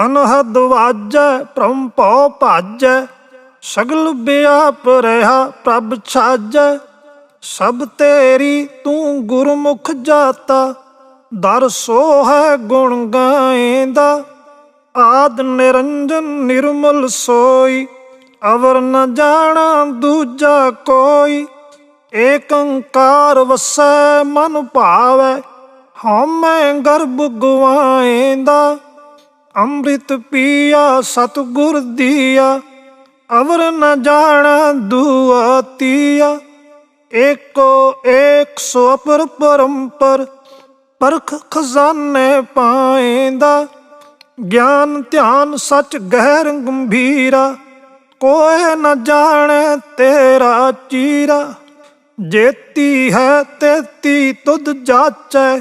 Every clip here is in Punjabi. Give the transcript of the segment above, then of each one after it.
ਅਨਹਦ ਵਾਜੈ ਭ੍ਰਮ ਭਉ ਭਾਜੈ। ਸਗਲ ਵਿਆਪ ਰਿਹਾ ਪ੍ਰਭ ਛਾਜੈ। ਸਭ ਤੇਰੀ ਤੂੰ ਗੁਰਮੁਖ ਜਾਤਾ। ਦਰ ਸੋ ਹੈ ਗੁਣ ਗਾਏਂਦਾ। ਆਦ ਨਿਰੰਜਨ ਨਿਰਮਲ ਸੋਈ। ਅਵਰ ਨ ਜਾਣਾ ਦੂਜਾ ਕੋਈ। ਏਕ ਓੰਕਾਰ ਵਸੈ ਮਨ ਭਾਵੈ। ਹਉਮੈ ਗਰਭ ਗਵਾਏਂਦਾ। ਅੰਮ੍ਰਿਤ ਪੀਆ ਸਤਿਗੁਰ ਦੀਆ। ਅਵਰ ਨ ਜਾਣਾ ਦੂਆ ਤੀਆ। ਏਕੋ ਏਕ ਸੋ ਅਪਰ ਪਰੰਪਰ। ਪਰਖ ਖਜ਼ਾਨੇ ਪਾਏਂਦਾ। ਗਿਆਨ ਧਿਆਨ ਸਚ ਗਹਿਰ ਗੰਭੀਰਾ। ਕੋਇ ਨ ਜਾਣੈ ਤੇਰਾ ਚੀਰਾ। ਜੇਤੀ ਹੈ ਤੇਤੀ ਤੁਧ ਜਾਚੈ।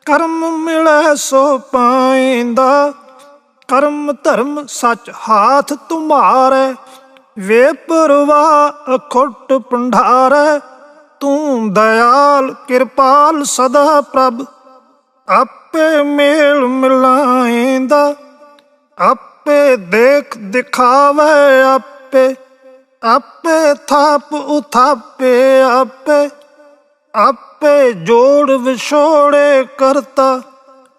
ਕਰਮ ਮਿਲੈ ਸੋ ਪਾਏਂਦਾ। ਕਰਮ ਧਰਮ ਸਚ ਹਾਥ ਤੁਮਾਰੈ। ਵੇ ਪਰਵਾਹ ਅਖੁੱਟ ਭੰਡਾਰੈ। ਤੂੰ ਦਇਆਲ ਕਿਰਪਾਲ ਸਦਾ ਪ੍ਰਭ। ਆਪੇ ਮੇਲ ਮਿਲਾਏਂਦਾ। ਆਪੇ ਦੇਖ ਦਿਖਾਵੇ ਆਪੇ। ਆਪੇ ਥਾਪ ਉਥਾਪੇ ਆਪੇ। ਆਪੇ ਜੋੜ ਵਿਛੋੜੇ ਕਰਤਾ।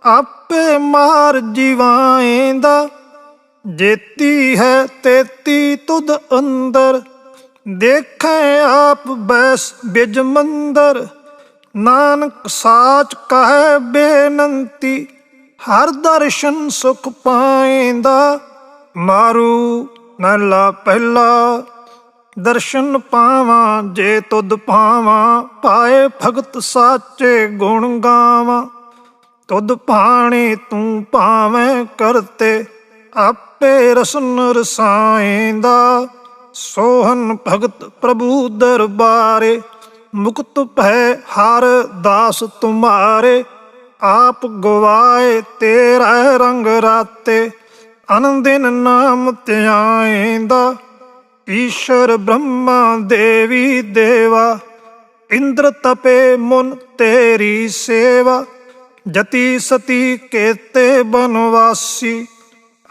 ਆਪੇ ਮਾਰ ਜੀਵਾਏਂਦਾ। ਜੇਤੀ ਹੈ ਤੇਤੀ ਤੁਧ ਅੰਦਰ। ਦੇਖੈ ਆਪ ਬੈਸ ਬਿਜ ਮੰਦਰ। ਨਾਨਕ ਸਾਚ ਕਹੈ ਬੇਨੰਤੀ। ਹਰ ਦਰਸ਼ਨ ਸੁਖ ਪਾਏਂਦਾ। ਮਾਰੂ ਮਹਿਲਾ ਪਹਿਲਾ। ਦਰਸ਼ਨ ਪਾਵਾਂ ਜੇ ਤੁਧ ਭਾਵਾਂ। ਪਾਏ ਭਗਤ ਸਾਚੇ ਗੁਣ ਗਾਵਾਂ। ਤੁਧ ਭਾਣੇ ਤੂੰ ਭਾਵੇਂ ਕਰਤੇ। ਆਪੇ ਰਸਨ ਰਸਾਏਂਦਾ। ਸੋਹਨ ਭਗਤ ਪ੍ਰਭੂ ਦਰਬਾਰੇ। ਮੁਕਤ ਭੈ ਹਰ ਦਾਸ ਤੁਮਾਰੇ। ਆਪ ਗਵਾਏ ਤੇਰਾ ਰੰਗ ਰਾਤੇ। ਅਨਦਿਨ ਨਾਮ ਧਿਆਏਂਦਾ। ਈਸ਼ਰ ਬ੍ਰਹਮਾ ਦੇਵੀ ਦੇਵਾ। ਇੰਦਰ ਤਪੇ ਮੁਨ ਤੇਰੀ ਸੇਵਾ। ਜਤੀ ਸਤੀ ਕੇਤੇ ਬਨਵਾਸੀ।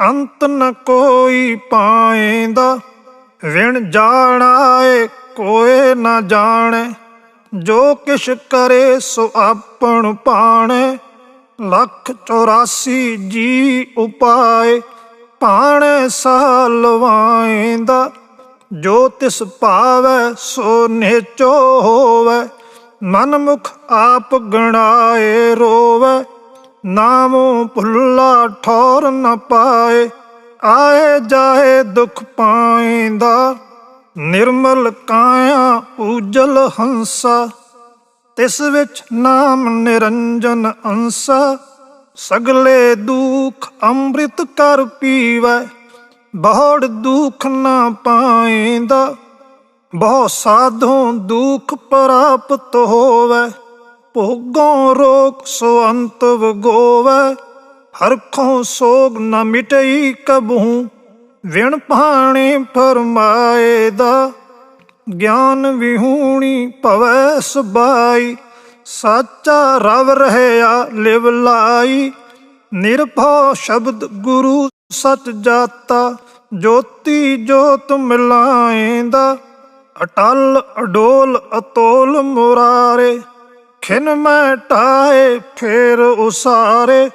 ਅੰਤ ਨ ਕੋਈ ਪਾਏਂਦਾ। ਵਿਣ ਜਾਣਾਏ ਕੋਇ ਨ ਜਾਣੈ। ਜੋ ਕਿਛ ਕਰੇ ਸੋ ਆਪਣ ਭਾਣੈ। ਲੱਖ 84 ਜੀ ਉਪਾਏ। ਭਾਣੈ ਸਾ ਲਵਾਏਂਦਾ। ਜੋ ਤਿਸ ਭਾਵੈ ਸੋ ਨਿਹਚੋ ਹੋਵੈ। ਮਨ ਮੁਖ ਆਪ ਗਣਾਏ ਰੋਵੈ। ਨਾਮੋ ਭੁੱਲਾ ਠੌਰ ਨ ਪਾਏ। ਆਏ ਜਾਏ ਦੁਖ ਪਾਏਂਦਾ। ਨਿਰਮਲ ਕਾਇਆ ਪੂਜਲ ਹੰਸਾ। ਤਿਸ ਵਿੱਚ ਨਾਮ ਨਿਰੰਜਨ ਅੰਸਾ। ਸਗਲੇ ਦੁਖ ਅੰਮ੍ਰਿਤ ਕਰ ਪੀਵੈ। ਬਹੁੜ ਦੁਖ ਨ ਪਾਏਂਦਾ। ਬਹੁ ਸਾਧੂ ਦੁਖ ਪ੍ਰਾਪਤ ਹੋਵੈ। ਭੋਗੋਂ ਰੋਗ ਸੋ ਅੰਤ ਵਗੋਵੈ। ਹਰਖੋਂ ਸੋਗ ਨ ਮਿਟਈ ਕਬਹੂ। ਵਿਣ ਭਾਣੇ ਫਰਮਾਏ ਦਾ। ਗਿਆਨ ਵਿਹੂਣੀ ਭਵੈ ਸਬਾਈ। ਸਾਚਾ ਰਵ ਰਹਿਆ ਲਿਵ ਲਾਈ। ਨਿਰਭਉ ਸ਼ਬਦ ਗੁਰੂ ਸਚ ਜਾਤਾ। ਜੋਤੀ ਜੋਤ ਮਿਲਾਏਂਦਾ। ਅਟਲ ਅਡੋਲ ਅਤੋਲ ਮੁਰਾਰੇ। ਖਿਨ ਮੈਂ ਢਾਏ ਫੇਰ ਉਸਾਰੇ।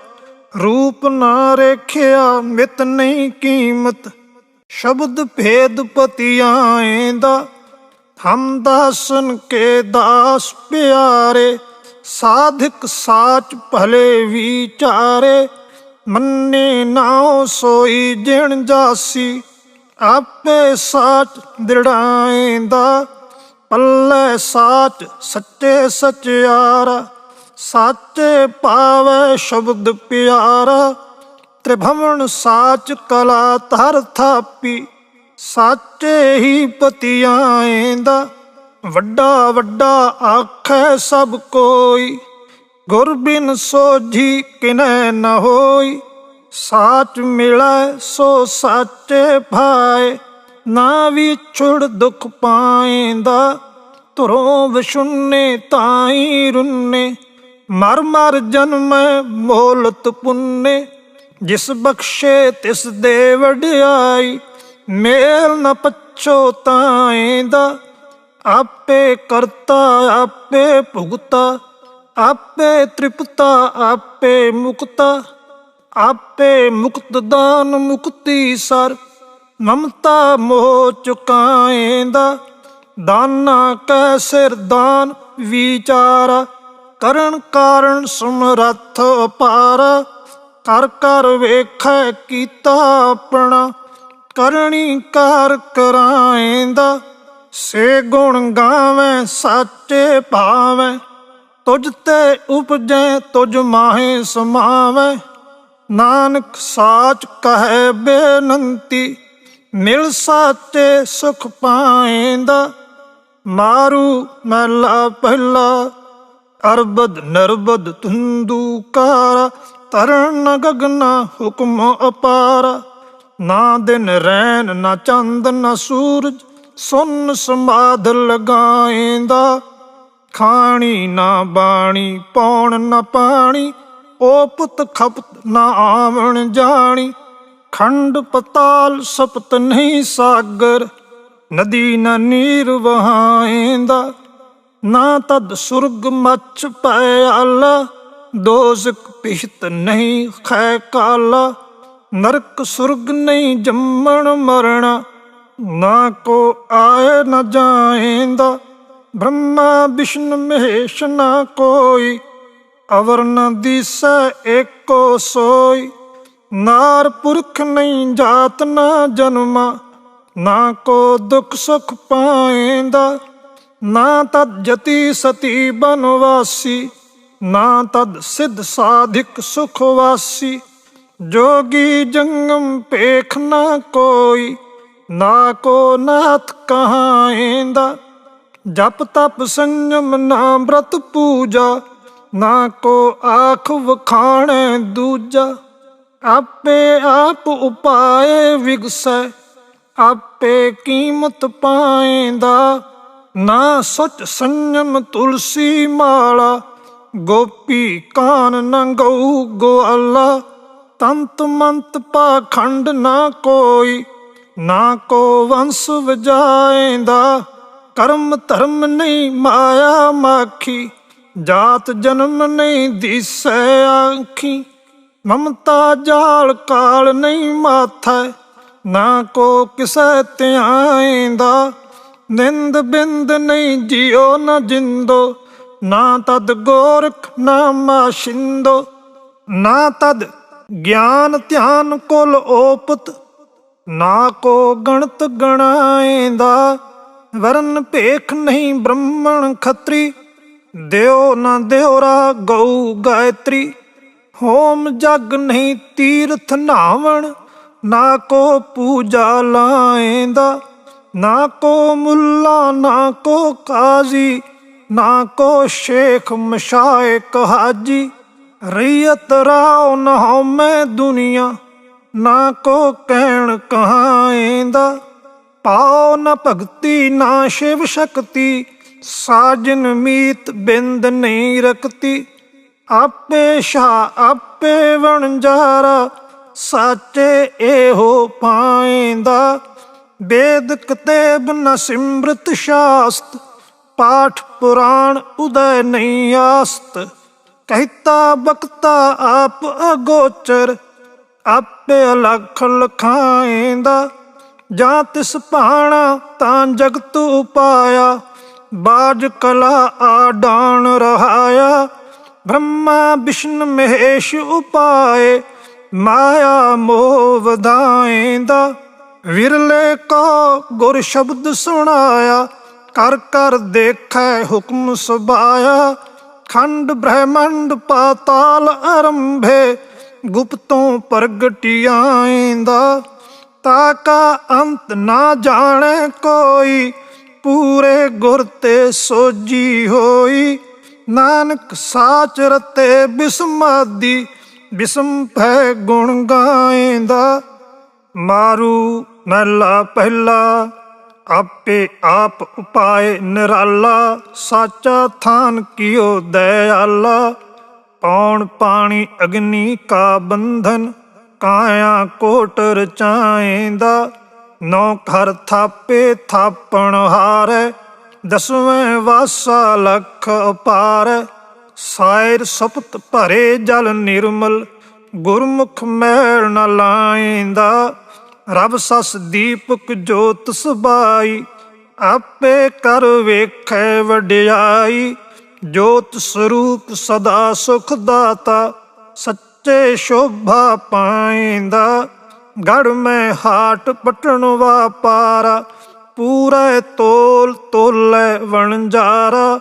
ਰੂਪ ਨਾ ਰੇਖਿਆ ਮਿਤ ਨਹੀਂ ਕੀਮਤ। ਸ਼ਬਦ ਭੇਦ ਪਤੀ ਆਏਂਦਾ। ਹਮ ਦਾਸਨ ਕੇ ਦਾਸ ਪਿਆਰੇ। ਸਾਧਕ ਸਾਚ ਭਲੇ ਵਿਚਾਰੇ। ਮੰਨੇ ਨਾਉ ਸੋਈ ਜਿਣ ਜਾਸੀ। ਆਪੇ ਸਾਚ ਦ੍ਰਿੜਾਏਂਦਾ। ਪੱਲੇ ਸਾਚ ਸੱਚੇ ਸਚਿਆਰਾ। ਸਾਚੇ ਪਾਵੈ ਸ਼ਬਦ ਪਿਆਰਾ। ਤ੍ਰਿਭਵਨ ਸਾਚ ਕਲਾ ਧਰ ਥਾਪੀ। ਸਾਚੇ ਹੀ ਪਤੀ ਆਏਂਦਾ। ਵੱਡਾ ਵੱਡਾ ਆਖੈ ਸਭ ਕੋਈ। ਗੁਰ ਬਿਨ ਸੋਝੀ ਕਿਨੈ ਨ ਹੋਈ। ਸਾਚ ਮਿਲੈ ਸੋ ਸਾਚੇ ਭਾਏ। ਨਾ ਵਿਛੁੜ ਦੁਖ ਪਾਏਂਦਾ। ਧੁਰੋਂ ਵਿਛੁੰਨੇ ਤਾਈ ਰੁੰਨੇ। ਮਰ ਮਰ ਜਨਮੈ ਮੋਲਤ ਪੁੰਨੇ। ਜਿਸ ਬਖਸ਼ੇ ਤਿਸ ਦੇ ਵਡਿਆਈ, ਮੇਲ ਨ ਪਛੋਤਾਏ ਦਾ। ਆਪੇ ਕਰਤਾ ਆਪੇ ਭੁਗਤਾ, ਆਪੇ ਤ੍ਰਿਪਤਾ ਆਪੇ ਮੁਕਤਾ। ਆਪੇ ਮੁਕਤ ਦਾਨ ਮੁਕਤੀ ਸਰ, ਮਮਤਾ ਮੋਹ ਚੁਕਾਏਂਦਾ। ਦਾਨਾ ਕੈ ਸਿਰ ਦਾਨ ਵਿਚਾਰਾ, ਕਰਨ ਕਾਰਨ ਸਮਰੱਥ ਅਪਾਰਾ। ਕਰ ਕਰ ਵੇਖੈ ਕੀਤਾ ਆਪਣਾ, ਕਰਨੀ ਕਾਰ ਕਰਾਏਂਦਾ। ਸੇ ਗੁਣ ਗਾਵੈ ਸਾਚੇ ਭਾਵੈ, ਤੁਝ ਤੇ ਉਪਜੈ ਤੁਝ ਮਾਹੇ ਸਮਾਵੈ। ਨਾਨਕ ਸਾਚ ਕਹੈ ਬੇਨੰਤੀ, ਮਿਲ ਸਾਚੇ ਸੁਖ ਪਾਏਂਦਾ। ਮਾਰੂ ਮਹਿਲਾ ਪਹਿਲਾ, ਅਰਬਦ ਨਰਬਦ ਧੁੰਦੂਕਾਰਾ। ਤਰਨ ਗਗਨਾ ਹੁਕਮ ਅਪਾਰਾ, ਨਾ ਦਿਨ ਰੈਣ ਨਾ ਚੰਦ ਨਾ ਸੂਰਜ। ਸੁਨ ਸਮਾਧ ਲਗਾਏਂਦਾ, ਖਾਣੀ ਨਾ ਬਾਣੀ ਪੌਣ ਨਾ ਪਾਣੀ। ਓ ਪੁੱਤ ਖਪਤ ਨਾ ਆਵਣ ਜਾਣੀ, ਖੰਡ ਪਤਾਲ ਸਪਤ ਨਹੀਂ ਸਾਗਰ। ਨਦੀ ਨਾ ਨੀਰ ਵਹਾਏਂਦਾ, ਨਾ ਤਦ ਸੁਰਗ ਮੱਚ ਪਿਆਲਾ। ਦੋਜ਼ਕ ਪਿਸ਼ਤ ਨਹੀਂ ਖੈ ਕਾਲਾ, ਨਰਕ ਸੁਰਗ ਨਹੀਂ ਜੰਮਣ ਮਰਣਾ। ਨਾ ਕੋ ਆਏ ਨ ਜਾਏਂਦਾ, ਬ੍ਰਹਮਾ ਵਿਸ਼ਨ ਮਹੇਸ਼ ਨਾ ਕੋਈ। ਅਵਰ ਨ ਦੀਸੈ ਏਕੋ ਸੋਈ, ਨਾਰ ਪੁਰਖ ਨਹੀਂ ਜਾਤ ਨਾ ਜਨਮਾ। ਨਾ ਕੋ ਦੁਖ ਸੁਖ ਪਾਏਂਦਾ, ਨਾ ਤਦ ਜਤੀ ਸਤੀ ਬਨਵਾਸੀ। ਨਾ ਤਦ ਸਿੱਧ ਸਾਧਿਕ ਸੁਖ ਵਾਸੀ। ਜੋਗੀ ਜੰਗਮ ਭੇਖ ਨਾ ਕੋਈ, ਨਾ ਕੋ ਨਾਥ ਕਹਾਏਂਦਾ। ਜਪ ਤਪ ਸੰਜਮ ਨਾ ਬ੍ਰਤ ਪੂਜਾ, ਨਾ ਕੋ ਆਖ ਵਖਾਣੈ ਦੂਜਾ। ਆਪੇ ਆਪ ਉਪਾਏ ਵਿਗਸੈ, ਆਪੇ ਕੀਮਤ ਪਾਏਂਦਾ। ਨਾ ਸਚ ਸੰਜਮ ਤੁਲਸੀ ਮਾਲਾ, ਗੋਪੀ ਕਾਨ ਨ ਗਊ ਗੋਆਲਾ। ਤੰਤ ਮੰਤ ਪਾਖੰਡ ਨਾ ਕੋਈ, ਨਾ ਕੋ ਵੰਸ ਵਜਾਏਂਦਾ। ਕਰਮ ਧਰਮ ਨਹੀਂ ਮਾਇਆ ਮਾਖੀ, ਜਾਤ ਜਨਮ ਨਹੀਂ ਦੀਸੈ ਆਖੀ। ਮਮਤਾ ਜਾਲ ਕਾਲ ਨਹੀਂ ਮਾਥੈ, ਨਾ ਕੋ ਕਿਸੈ ਧਿਆਏਂਦਾ। ਨਿੰਦ ਬਿੰਦ ਨਹੀਂ ਜਿਉ ਨ ਜਿੰਦੋ, ਨਾ ਤਦ ਗੋਰਖ ਨਾ ਮਾਸ਼ਿੰਦੋ। ਨਾ ਤਦ ਗਿਆਨ ਧਿਆਨ ਕੁਲ ਓਪਤ, ਨਾ ਕੋ ਗਣਤ ਗਣਾਏਂਦਾ। ਵਰਨ ਭੇਖ ਨਹੀਂ ਬ੍ਰਹਮਣ ਖੱਤਰੀ, ਦਿਓ ਨਾ ਦਿਉਰਾ ਗਊ ਗਾਇਤਰੀ। ਹੋਮ ਜਗ ਨਹੀਂ ਤੀਰਥ ਨਾਵਣ, ਨਾ ਕੋ ਪੂਜਾ ਲਾਏਂਦਾ। ਨਾ ਕੋ ਮੁੱਲਾ ਨਾ ਕੋ ਕਾਜ਼ੀ, ਨਾ ਕੋ ਸ਼ੇਖ ਮਸ਼ਾਇਕ ਹਾਜੀ। ਰਈਅਤ ਰਾਉ ਨ ਹਉਮੈ ਦੁਨੀਆ, ਨਾ ਕੋ ਕਹਿਣ ਕਹਾਏਂਦਾ। ਪਾਉ ਨ ਭਗਤੀ ਨਾ ਸ਼ਿਵ ਸ਼ਕਤੀ, ਸਾਜਨ ਮੀਤ ਬਿੰਦ ਨਹੀਂ ਰਕਤੀ। ਆਪੇ ਸ਼ਾਹ ਆਪੇ ਵਣਜਾਰਾ, ਸਾਚੇ ਇਹੋ ਪਾਏਂਦਾ। ਵੇਦ ਕਤੇਬ ਨ ਸਿਮਰਤ ਸ਼ਾਸਤ, ਪਾਠ ਪੁਰਾਣ ਉਦੈ ਨਹੀਂ ਆਸਤ। ਕਹਿਤਾ ਬਖਤਾ ਆਪ ਅਗੋਚਰ, ਆਪੇ ਅਲਖ ਲਖਾਏਂਦਾ। ਜਾਂ ਤਿਸ ਭਾਣਾ ਤਾਂ ਜਗਤ ਉਪਾਇਆ, ਬਾਜ ਕਲਾ ਆਡਾਣ ਰਹਾਇਆ। ਬ੍ਰਹਮਾ ਵਿਸ਼ਨ ਮਹੇਸ਼ ਉਪਾਏ, ਮਾਇਆ ਮੋਹ ਵਧਾਏਂਦਾ। ਵਿਰਲੇ ਕੋ ਗੁਰ ਸ਼ਬਦ ਸੁਣਾਇਆ, ਕਰ ਕਰ ਦੇਖੈ ਹੁਕਮ ਸੁਭਾਇਆ। ਖੰਡ ਬ੍ਰਹਮੰਡ ਪਾਤਾਲ ਅਰੰਭੇ, ਗੁਪਤੋਂ ਪ੍ਰਗਟਿਆਏਂਦਾ। ਤਾ ਕਾ ਅੰਤ ਨਾ ਜਾਣੈ ਕੋਈ, ਪੂਰੇ ਗੁਰ ਤੇ ਸੋਝੀ ਹੋਈ। ਨਾਨਕ ਸਾਚ ਰਤੇ ਬਿਸਮਾਦੀ, ਬਿਸਮ ਭੈ ਗੁਣ ਗਾਏਂਦਾ। ਮਾਰੂ ਮਹਿਲਾ ਪਹਿਲਾ, ਆਪੇ ਆਪ ਉਪਾਏ ਨਿਰਾਲਾ। ਸਾਚਾ ਥਾਨ ਕੀਓ ਦਇਆਲਾ, ਪੌਣ ਪਾਣੀ ਅਗਨੀ ਕਾ ਬੰਧਨ। ਕਾਇਆ ਕੋਟ ਰਚਾਏਂਦਾ। ਨੌ ਘਰ ਥਾਪੇ ਥਾਪਣ ਹਾਰੈ, ਦਸਵੇਂ ਵਾਸਾ ਲਖ ਅਪਾਰੈ। ਸਾਇਰ ਸਪਤ ਭਰੇ ਜਲ ਨਿਰਮਲ, ਗੁਰਮੁਖ ਮੈਲ ਨ ਲਾਏਂਦਾ। ਰਬ ਸਸ ਦੀਪਕ ਜੋਤ ਸਬਾਈ, ਆਪੇ ਕਰ ਵੇਖੈ ਵਡਿਆਈ। ਜੋਤ ਸਰੂਪ ਸਦਾ ਸੁਖ ਦਾਤਾ, ਸੱਚੇ ਸ਼ੋਭਾ ਪਾਏਂਦਾ। ਗੜ ਮੈਂ ਹਾਟ ਪਟਣ ਵਾਪਾਰਾ, ਪੂਰੇ ਤੋਲ ਤੋਲੇ ਵਣਜਾਰਾ।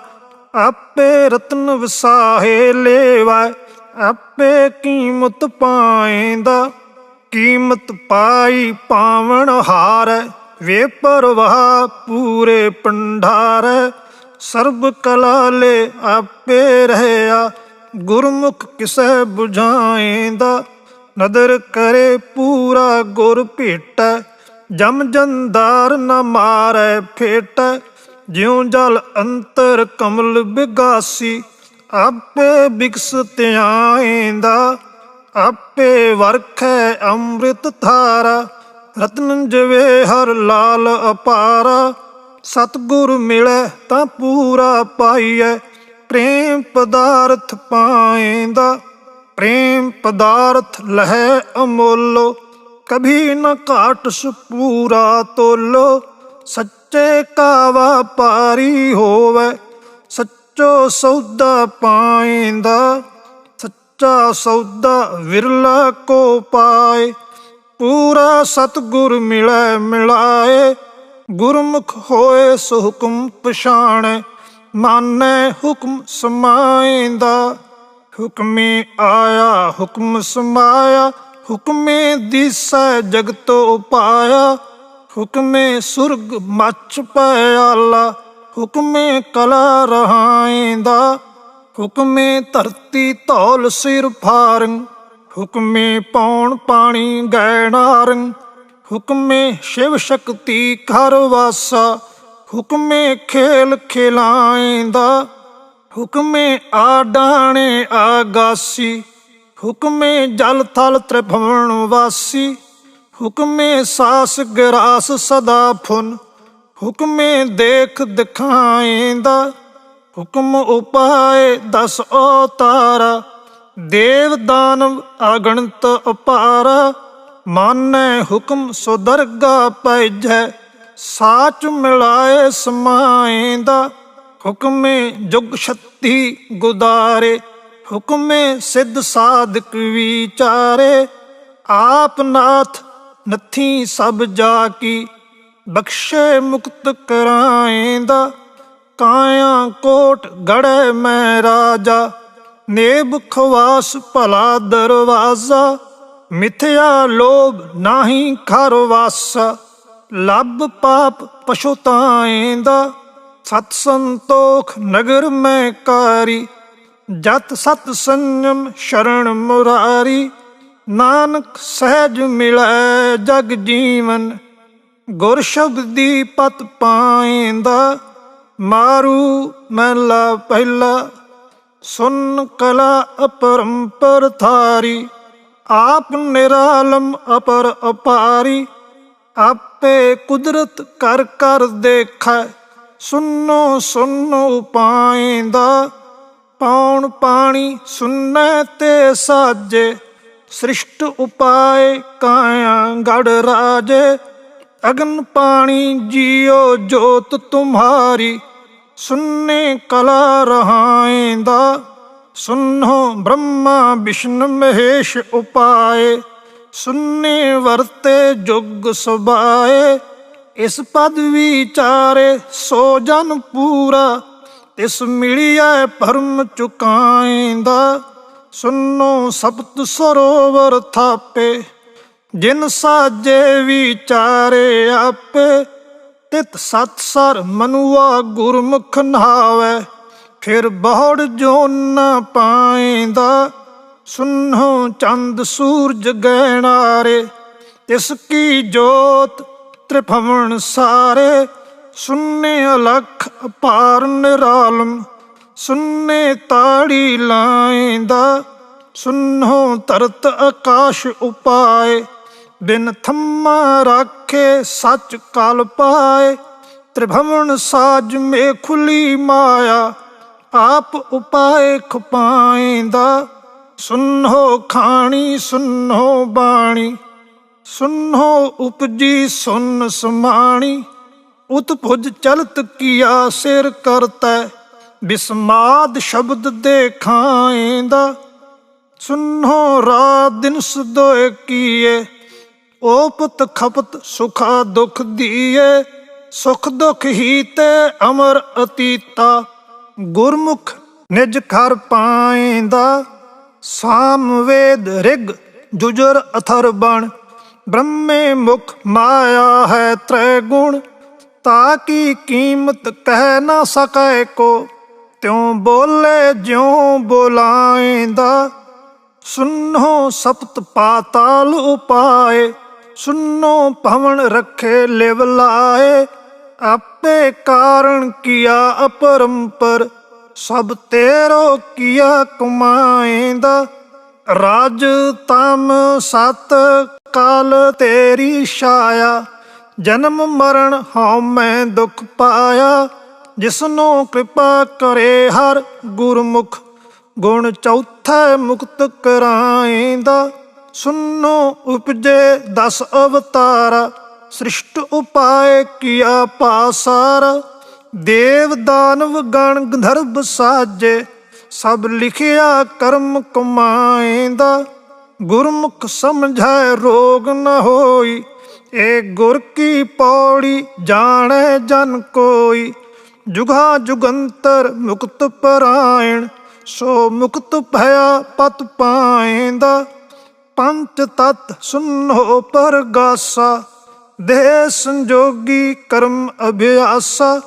ਆਪੇ ਰਤਨ ਵਸਾਹੇ ਲੇਵੈ, ਆਪੇ ਕੀਮਤ ਪਾਏਂਦਾ। ਕੀਮਤ ਪਾਈ ਪਾਵਣ ਹਾਰੈ, ਵੇ ਪਰਵਾਹ ਪੂਰੇ ਭੰਡਾਰੈ। ਸਰਬ ਕਲਾ ਲੈ ਆਪੇ ਰਹਿਆ, ਗੁਰਮੁਖ ਕਿਸੈ ਬੁਝਾਏਂਦਾ। ਨਦਰ ਕਰੇ ਪੂਰਾ ਗੁਰ ਭੇਟੈ, ਜਮ ਜੰਦਾਰ ਨ ਮਾਰੈ ਫੇਟੈ। ਜਿਉ ਜਲ ਅੰਤਰ ਕਮਲ ਬਿਗਾਸੀ, ਆਪੇ ਬਿਕਸਤ ਆਏਂਦਾ। ਆਪੇ ਵਰਖੈ ਅੰਮ੍ਰਿਤ ਧਾਰਾ, ਰਤਨ ਜਵੇ ਹਰ ਲਾਲ ਅਪਾਰਾ। ਸਤਿਗੁਰ ਮਿਲੈ ਤਾਂ ਪੂਰਾ ਪਾਈਐ, ਪ੍ਰੇਮ ਪਦਾਰਥ ਪਾਏਂਦਾ। ਪ੍ਰੇਮ ਪਦਾਰਥ ਲਹੈ ਅਮੋਲੋ, ਕਭੀ ਨ ਘਾਟਿ ਪੂਰਾ ਤੋਲੋ। ਸੱਚੇ ਕਾ ਵਾਪਾਰੀ ਹੋਵੈ, ਸੱਚੋ ਸੌਦਾ ਪਾਏਂਦਾ। ਸੱਚਾ ਸੌਦਾ ਵਿਰਲਾ ਕੋ ਪਾਏ, ਪੂਰਾ ਸਤਿਗੁਰ ਮਿਲੈ ਮਿਲਾਏ। ਗੁਰਮੁਖ ਹੋਏ ਸੋ ਹੁਕਮ ਪਛਾਣੈ, ਮਾਨੈ ਹੁਕਮ ਸਮਾਏਂਦਾ। ਹੁਕਮੇ ਆਇਆ ਹੁਕਮ ਸਮਾਇਆ, ਹੁਕਮੇ ਦੀਸੈ ਜਗਤ ਉਪਾਇਆ। ਹੁਕਮੇ ਸੁਰਗ ਮੱਚ ਪੈ ਆਲਾ, ਹੁਕਮੇ ਕਲਾ ਰਹਾਏਂਦਾ। ਹੁਕਮੇ ਧਰਤੀ ਧੌਲ ਸਿਰ ਫਾਰੰ, ਹੁਕਮੇ ਪੌਣ ਪਾਣੀ ਗੈ ਨਾਰੰ। ਹੁਕਮੇ ਸ਼ਿਵ ਸ਼ਕਤੀ ਘਰ ਵਾਸਾ, ਹੁਕਮੇ ਖੇਲ ਖਿਲਾਏਂਦਾ। ਹੁਕਮੇ ਆਡਾਣੇ ਆਗਾਸੀ, ਹੁਕਮੇ ਜਲ ਥਲ ਤ੍ਰਿਭੁਵਨ ਵਾਸੀ। ਹੁਕਮੇ ਸਾਸ ਗਰਾਸ ਸਦਾ ਫੁਨ, ਹੁਕਮੇ ਦੇਖ ਦਿਖਾਏਂਦਾ। ਹੁਕਮ ਉਪਾਏ 10 ਅਵਤਾਰਾ, ਦੇਵ ਦਾਨਵ ਅਗਣਤ ਅਪਾਰਾ। ਮਾਨੈ ਹੁਕਮ ਸੋ ਦਰਗਾ ਪੈਜੈ, ਸਾਚ ਮਿਲਾਏ ਸਮਾਏਂਦਾ। ਹੁਕਮੇ ਜੁਗ ਛੱਤੀ ਗੁਦਾਰੇ, ਹੁਕਮੇ ਸਿੱਧ ਸਾਧਕ ਵਿਚਾਰੇ। ਆਪ ਨਾਥ ਨੱਥੀ ਸਭ ਜਾ ਕੀ, ਬਖਸ਼ੇ ਮੁਕਤ ਕਰਾਏਂਦਾ। ਕਾਇਆ ਕੋਟ ਗੜ੍ਹੈ ਮੈਂ ਰਾਜਾ, ਨੇਬ ਖਵਾਸ ਭਲਾ ਦਰਵਾਜ਼ਾ। ਮਿਥਿਆ ਲੋਭ ਨਾਹੀ ਘਰ ਵਾਸਾ, ਲੱਭ ਪਾਪ ਪਛੁਤਾਏਂਦਾ। ਸਤ ਸੰਤੋਖ ਨਗਰ ਮੈਂ ਕਾਰੀ, ਜਤ ਸਤ ਸੰਜਮ ਸ਼ਰਨ ਮੁਰਾਰੀ। ਨਾਨਕ ਸਹਿਜ ਮਿਲੈ ਜਗ ਜੀਵਨ, ਗੁਰ ਸ਼ਬਦੀ ਪਤ ਪਾਏਂਦਾ। ਮਾਰੂ ਮਹਿਲਾ ਪਹਿਲਾ, ਸੁਨ ਕਲਾ ਅਪਰੰਪਰ ਥਾਰੀ। ਆਪ ਨਿਰਾਲਮ ਅਪਰ ਅਪਾਰੀ, ਆਪੇ ਕੁਦਰਤ ਕਰ ਕਰ ਦੇਖੈ। ਸੁਨੋ ਸੁਨੋ ਪਾਏਂਦਾ। ਪੌਣ ਪਾਣੀ ਸੁਨੈ ਤੇ ਸਾਜੇ, ਸ੍ਰਿਸ਼ਟ ਉਪਾਏ ਕਾਇਆ ਗੜ ਰਾਜੇ। ਅਗਨ ਪਾਣੀ ਜੀਓ ਜੋਤ ਤੁਮਹਾਰੀ, ਸੁਨੇ ਕਲਾ ਰਹਾਏਂਦਾ। ਸੁਨੋ ਬ੍ਰਹਮਾ ਵਿਸ਼ਨ ਮਹੇਸ਼ ਉਪਾਏ, ਸੁਨੇ ਵਰਤੇ ਜੁਗ ਸਬਾਏ। ਇਸ ਪਦ ਵਿਚਾਰੇ ਸੋ ਜਨ ਪੂਰਾ, ਤਿਸ ਮਿਲਿਐ ਭਰਮ ਚੁਕਾਏਂਦਾ। ਸੁਨੋ ਸਪਤ ਸਰੋਵਰ ਥਾਪੇ, ਜਿਨ ਸਾਜੇ ਵਿਚਾਰੇ ਆਪੇ। ਤਿਤ ਸਤ ਸਰ ਮਨੁਆ ਗੁਰਮੁਖ ਨਹਾਵੈ, ਫਿਰ ਬਹੁੜ ਜੋਨ ਨ ਪਾਏਂਦਾ। ਸੁਨੋ ਚੰਦ ਸੂਰਜ ਗਹਿਣਾਰੇ, ਤਿਸ ਕੀ ਜੋਤ ਤ੍ਰਿਭੁਵਨ ਸਾਰੇ। ਸੁਨੇ ਅਲਖ ਅਪਾਰ ਨਿਰਾਲਮ, ਸੁਨੇ ਤਾੜੀ ਲਾਏਂਦਾ। ਸੁਨੋ ਧਰਤ ਆਕਾਸ਼ ਉਪਾਏ, ਬਿਨ ਥੰਮਾ ਰਾਖੇ ਸੱਚ ਕਲ ਪਾਏ। ਤ੍ਰਿਭਵਨ ਸਾਜ ਮੇ ਖੁੱਲੀ ਮਾਇਆ, ਆਪ ਉਪਾਏ ਖਪਾਇਂਦਾ। ਸੁਨੋ ਖਾਣੀ ਸੁਨੋ ਬਾਣੀ, ਸੁਨੋ ਉਪਜੀ ਸੁਨ ਸਮਾਣੀ। ਉਤਭੁਜ ਚਲਤ ਕੀਆ ਸਿਰ ਕਰਤੈ, ਬਿਸਮਾਦ ਸ਼ਬਦ ਦੇਖਾਇਂਦਾ। ਸੁਨੋ ਰਾਤ ਦਿਨ ਸਦੋਏ ਕੀਏ, ਓਪਤ ਖਪਤ ਸੁਖਾ ਦੁਖ ਦੀਏ। ਸੁਖ ਦੁਖ ਹੀ ਤੇ ਅਮਰ ਅਤੀਤਾ, ਗੁਰਮੁਖ ਨਿਜ ਘਰ ਪਾਇਂਦਾ। ਸਾਮ ਵੇਦ ਰਿਗ ਜੁਜਰ ਅਥਰ ਬਣ, ਬ੍ਰਹਮੇ ਮੁਖ ਮਾਇਆ ਹੈ ਤ੍ਰੈ ਗੁਣ। ਤਾਕੀ ਕੀਮਤ ਕਹਿ ਨਾ ਸਕੈ ਕੋ, ਤਿਉ ਬੋਲੇ ਜਿਉ ਬੋਲਾਇਂਦਾ। ਸੁਨੋ ਸਪਤ ਪਾਤਾਲ ਉਪਾਏ, ਸੁਨੋ ਭਵਨ ਰੱਖੇ ਲਿਵ ਲਾਏ। ਆਪੇ ਕਾਰਣ ਕੀਆ ਅਪਰੰਪਰ, ਸਭ ਤੇਰੋ ਕੀਆ ਕਮਾਇਂਦਾ। ਰਾਜ ਤਮ ਸਤ ਕਾਲ ਤੇਰੀ ਛਾਇਆ, ਜਨਮ ਮਰਨ ਹਉ ਮੈਂ ਦੁਖ ਪਾਇਆ। ਜਿਸਨੂੰ ਕਿਰਪਾ ਕਰੇ ਹਰ ਗੁਰਮੁਖ, ਗੁਣ ਚੌਥਾ ਮੁਕਤ ਕਰਾਇਂਦਾ। ਸੁਨੋ ਉਪਜੇ 10 ਅਵਤਾਰਾ, ਸ੍ਰਿਸ਼ਟ ਉਪਾਏ ਕੀਆ ਪਾਸਾਰਾ। ਦੇਵ ਦਾਨਵ ਗਣ ਗੰਧਰਵ ਸਾਜੇ, ਸਭ ਲਿਖਿਆ ਕਰਮ ਕਮਾਇਂਦਾ। ਗੁਰਮੁਖ ਸਮਝੈ ਰੋਗ ਨ ਹੋਈ, ਇਹ ਗੁਰ ਕੀ ਪੌੜੀ ਜਾਣੈ ਜਨ ਕੋਈ। ਜੁਗਾ ਜੁਗੰਤਰ ਮੁਕਤ ਪਰਾਇਣ, ਸੋ ਮੁਕਤ ਭਇਆ ਪਤ ਪਾਇਂਦਾ। ਪੰਚ ਤਤ ਸੁਨੋ ਪਰਗਾਸਾ, ਦੇਹ ਸੰਜੋਗੀ ਕਰਮ ਅਭਿਆਸਾ।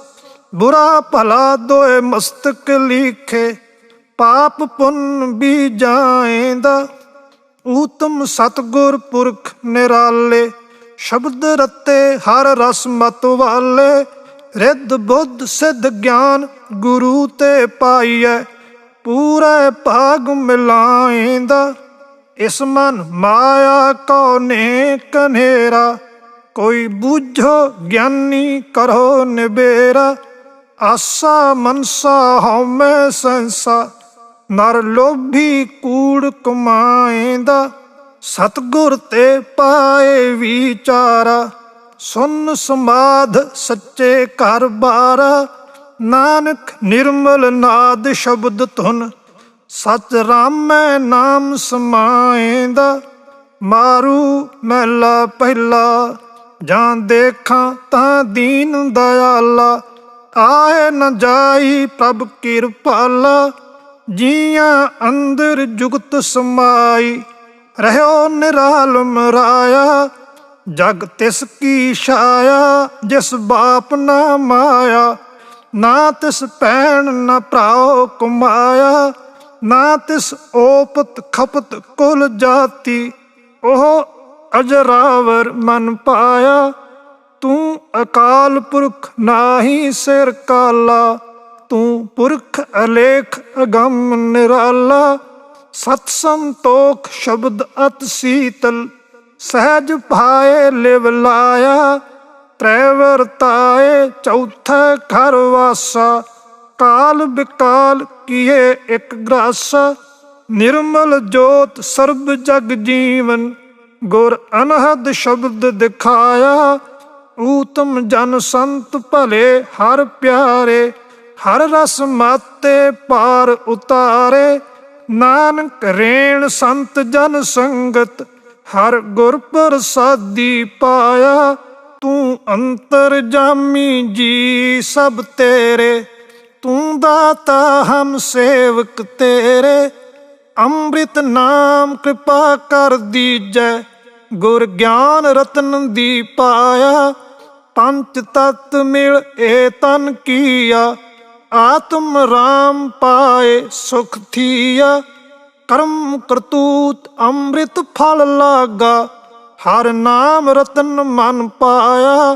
ਬੁਰਾ ਭਲਾ ਦੋਏ ਮਸਤਕ ਲੀਖੇ, ਪਾਪ ਪੁੰਨ ਬੀਜਾਇਂਦਾ। ਊਤਮ ਸਤਿਗੁਰ ਪੁਰਖ ਨਿਰਾਲੇ, ਸ਼ਬਦ ਰਤੇ ਹਰ ਰਸ ਮਤ ਵਾਲੇ। ਰਿੱਧ ਬੁੱਧ ਸਿੱਧ ਗਿਆਨ ਗੁਰੂ ਤੇ ਪਾਈਐ, ਪੂਰੇ ਭਾਗ ਮਿਲਾਇਂਦਾ। ਇਸ ਮਨ ਮਾਇਆ ਕੋ ਨੇ ਕਨੇਰਾ, ਕੋਈ ਬੂਝੋ ਗਿਆਨੀ ਕਰੋ ਨਿਬੇਰਾ। ਆਸਾ ਮਨਸਾ ਹਉਮੈ ਸੰਸਾ, ਨਰ ਲੋਭੀ ਕੂੜ ਕਮਾਇਂਦਾ। ਸਤਿਗੁਰ ਤੇ ਪਾਏ ਵਿਚਾਰਾ, ਸੁਨ ਸਮਾਧ ਸੱਚੇ ਘਰ ਬਾਰਾ। ਨਾਨਕ ਨਿਰਮਲ ਨਾਦ ਸ਼ਬਦ ਧੁਨ, ਸਚ ਰਾਮੈ ਨਾਮ ਸਮਾਇਂਦਾ। ਮਾਰੂ ਮਹਿਲਾ ਪਹਿਲਾ, ਜਾਂ ਦੇਖਾਂ ਤਾਂ ਦੀਨ ਦਇਆਲਾ। ਆਏ ਨ ਜਾਈ ਪ੍ਰਭ ਕਿਰਪਾਲਾ, ਜੀਆਂ ਅੰਦਰ ਜੁਗਤ ਸਮਾਈ। ਰਹਿਓ ਨਿਰਾਲਮ ਰਾਇਆ, ਜਗ ਤਿਸ ਕੀ ਛਾਇਆ। ਜਿਸ ਬਾਪ ਨਾ ਮਾਇਆ, ਨਾ ਤਿਸ ਭੈਣ ਨਾ ਭਰਾਓ ਕਮਾਇਆ। ਨਾ ਤਿਸ ਓਪਤ ਖਪਤ ਕੁਲ ਜਾਤੀ, ਉਹ ਅਜਰਾਵਰ ਮਨ ਪਾਇਆ। ਤੂੰ ਅਕਾਲ ਪੁਰਖ ਨਾਹੀ ਸਿਰ ਕਾਲਾ, ਤੂੰ ਪੁਰਖ ਅਲੇਖ ਅਗੰਮ ਨਿਰਾਲਾ। ਸਤ ਸੰਤੋਖ ਸ਼ਬਦ ਅਤ ਸੀਤਲ, ਸਹਿਜ ਭਾਏ ਲਿਵ ਲਾਇਆ। ਤ੍ਰੈ ਵਰਤਾਏ ਚੌਥਾ ਘਰ ਵਾਸਾ, ਕਾਲ ਬਿਕਾਲ ਕੀਏ ਇਕ ਗ੍ਰਾਸਾ। ਨਿਰਮਲ ਜੋਤ ਸਰਬ ਜਗ ਜੀਵਨ, ਗੁਰ ਅਨਹਦ ਸ਼ਬਦ ਦਿਖਾਇਆ। ਊਤਮ ਜਨ ਸੰਤ ਭਲੇ ਹਰ ਪਿਆਰੇ, ਹਰ ਰਸ ਮਾਤੇ ਪਾਰ ਉਤਾਰੇ। ਨਾਨਕ ਰੇਣ ਸੰਤ ਜਨ ਸੰਗਤ, ਹਰ ਗੁਰ ਪ੍ਰਸਾਦੀ ਪਾਇਆ। ਤੂੰ ਅੰਤਰ ਜਾਮੀ ਜੀ ਸਭ ਤੇਰੇ, ਤੂੰ ਦਾਤਾ ਹਮ ਸੇਵਕ ਤੇਰੇ। ਅੰਮ੍ਰਿਤ ਨਾਮ ਕਿਰਪਾ ਕਰ ਦੀਜੈ, ਗੁਰ ਗਿਆਨ ਰਤਨ ਦੀ ਪਾਇਆ। ਪੰਚ ਤਤ ਮਿਲ ਏ ਤਨ ਕੀਆ, ਆਤਮ ਰਾਮ ਪਾਏ ਸੁਖ ਥੀਆ। ਕਰਮ ਕਰਤੂਤ ਅੰਮ੍ਰਿਤ ਫਲ ਲਾਗਾ, ਹਰ ਨਾਮ ਰਤਨ ਮਨ ਪਾਇਆ।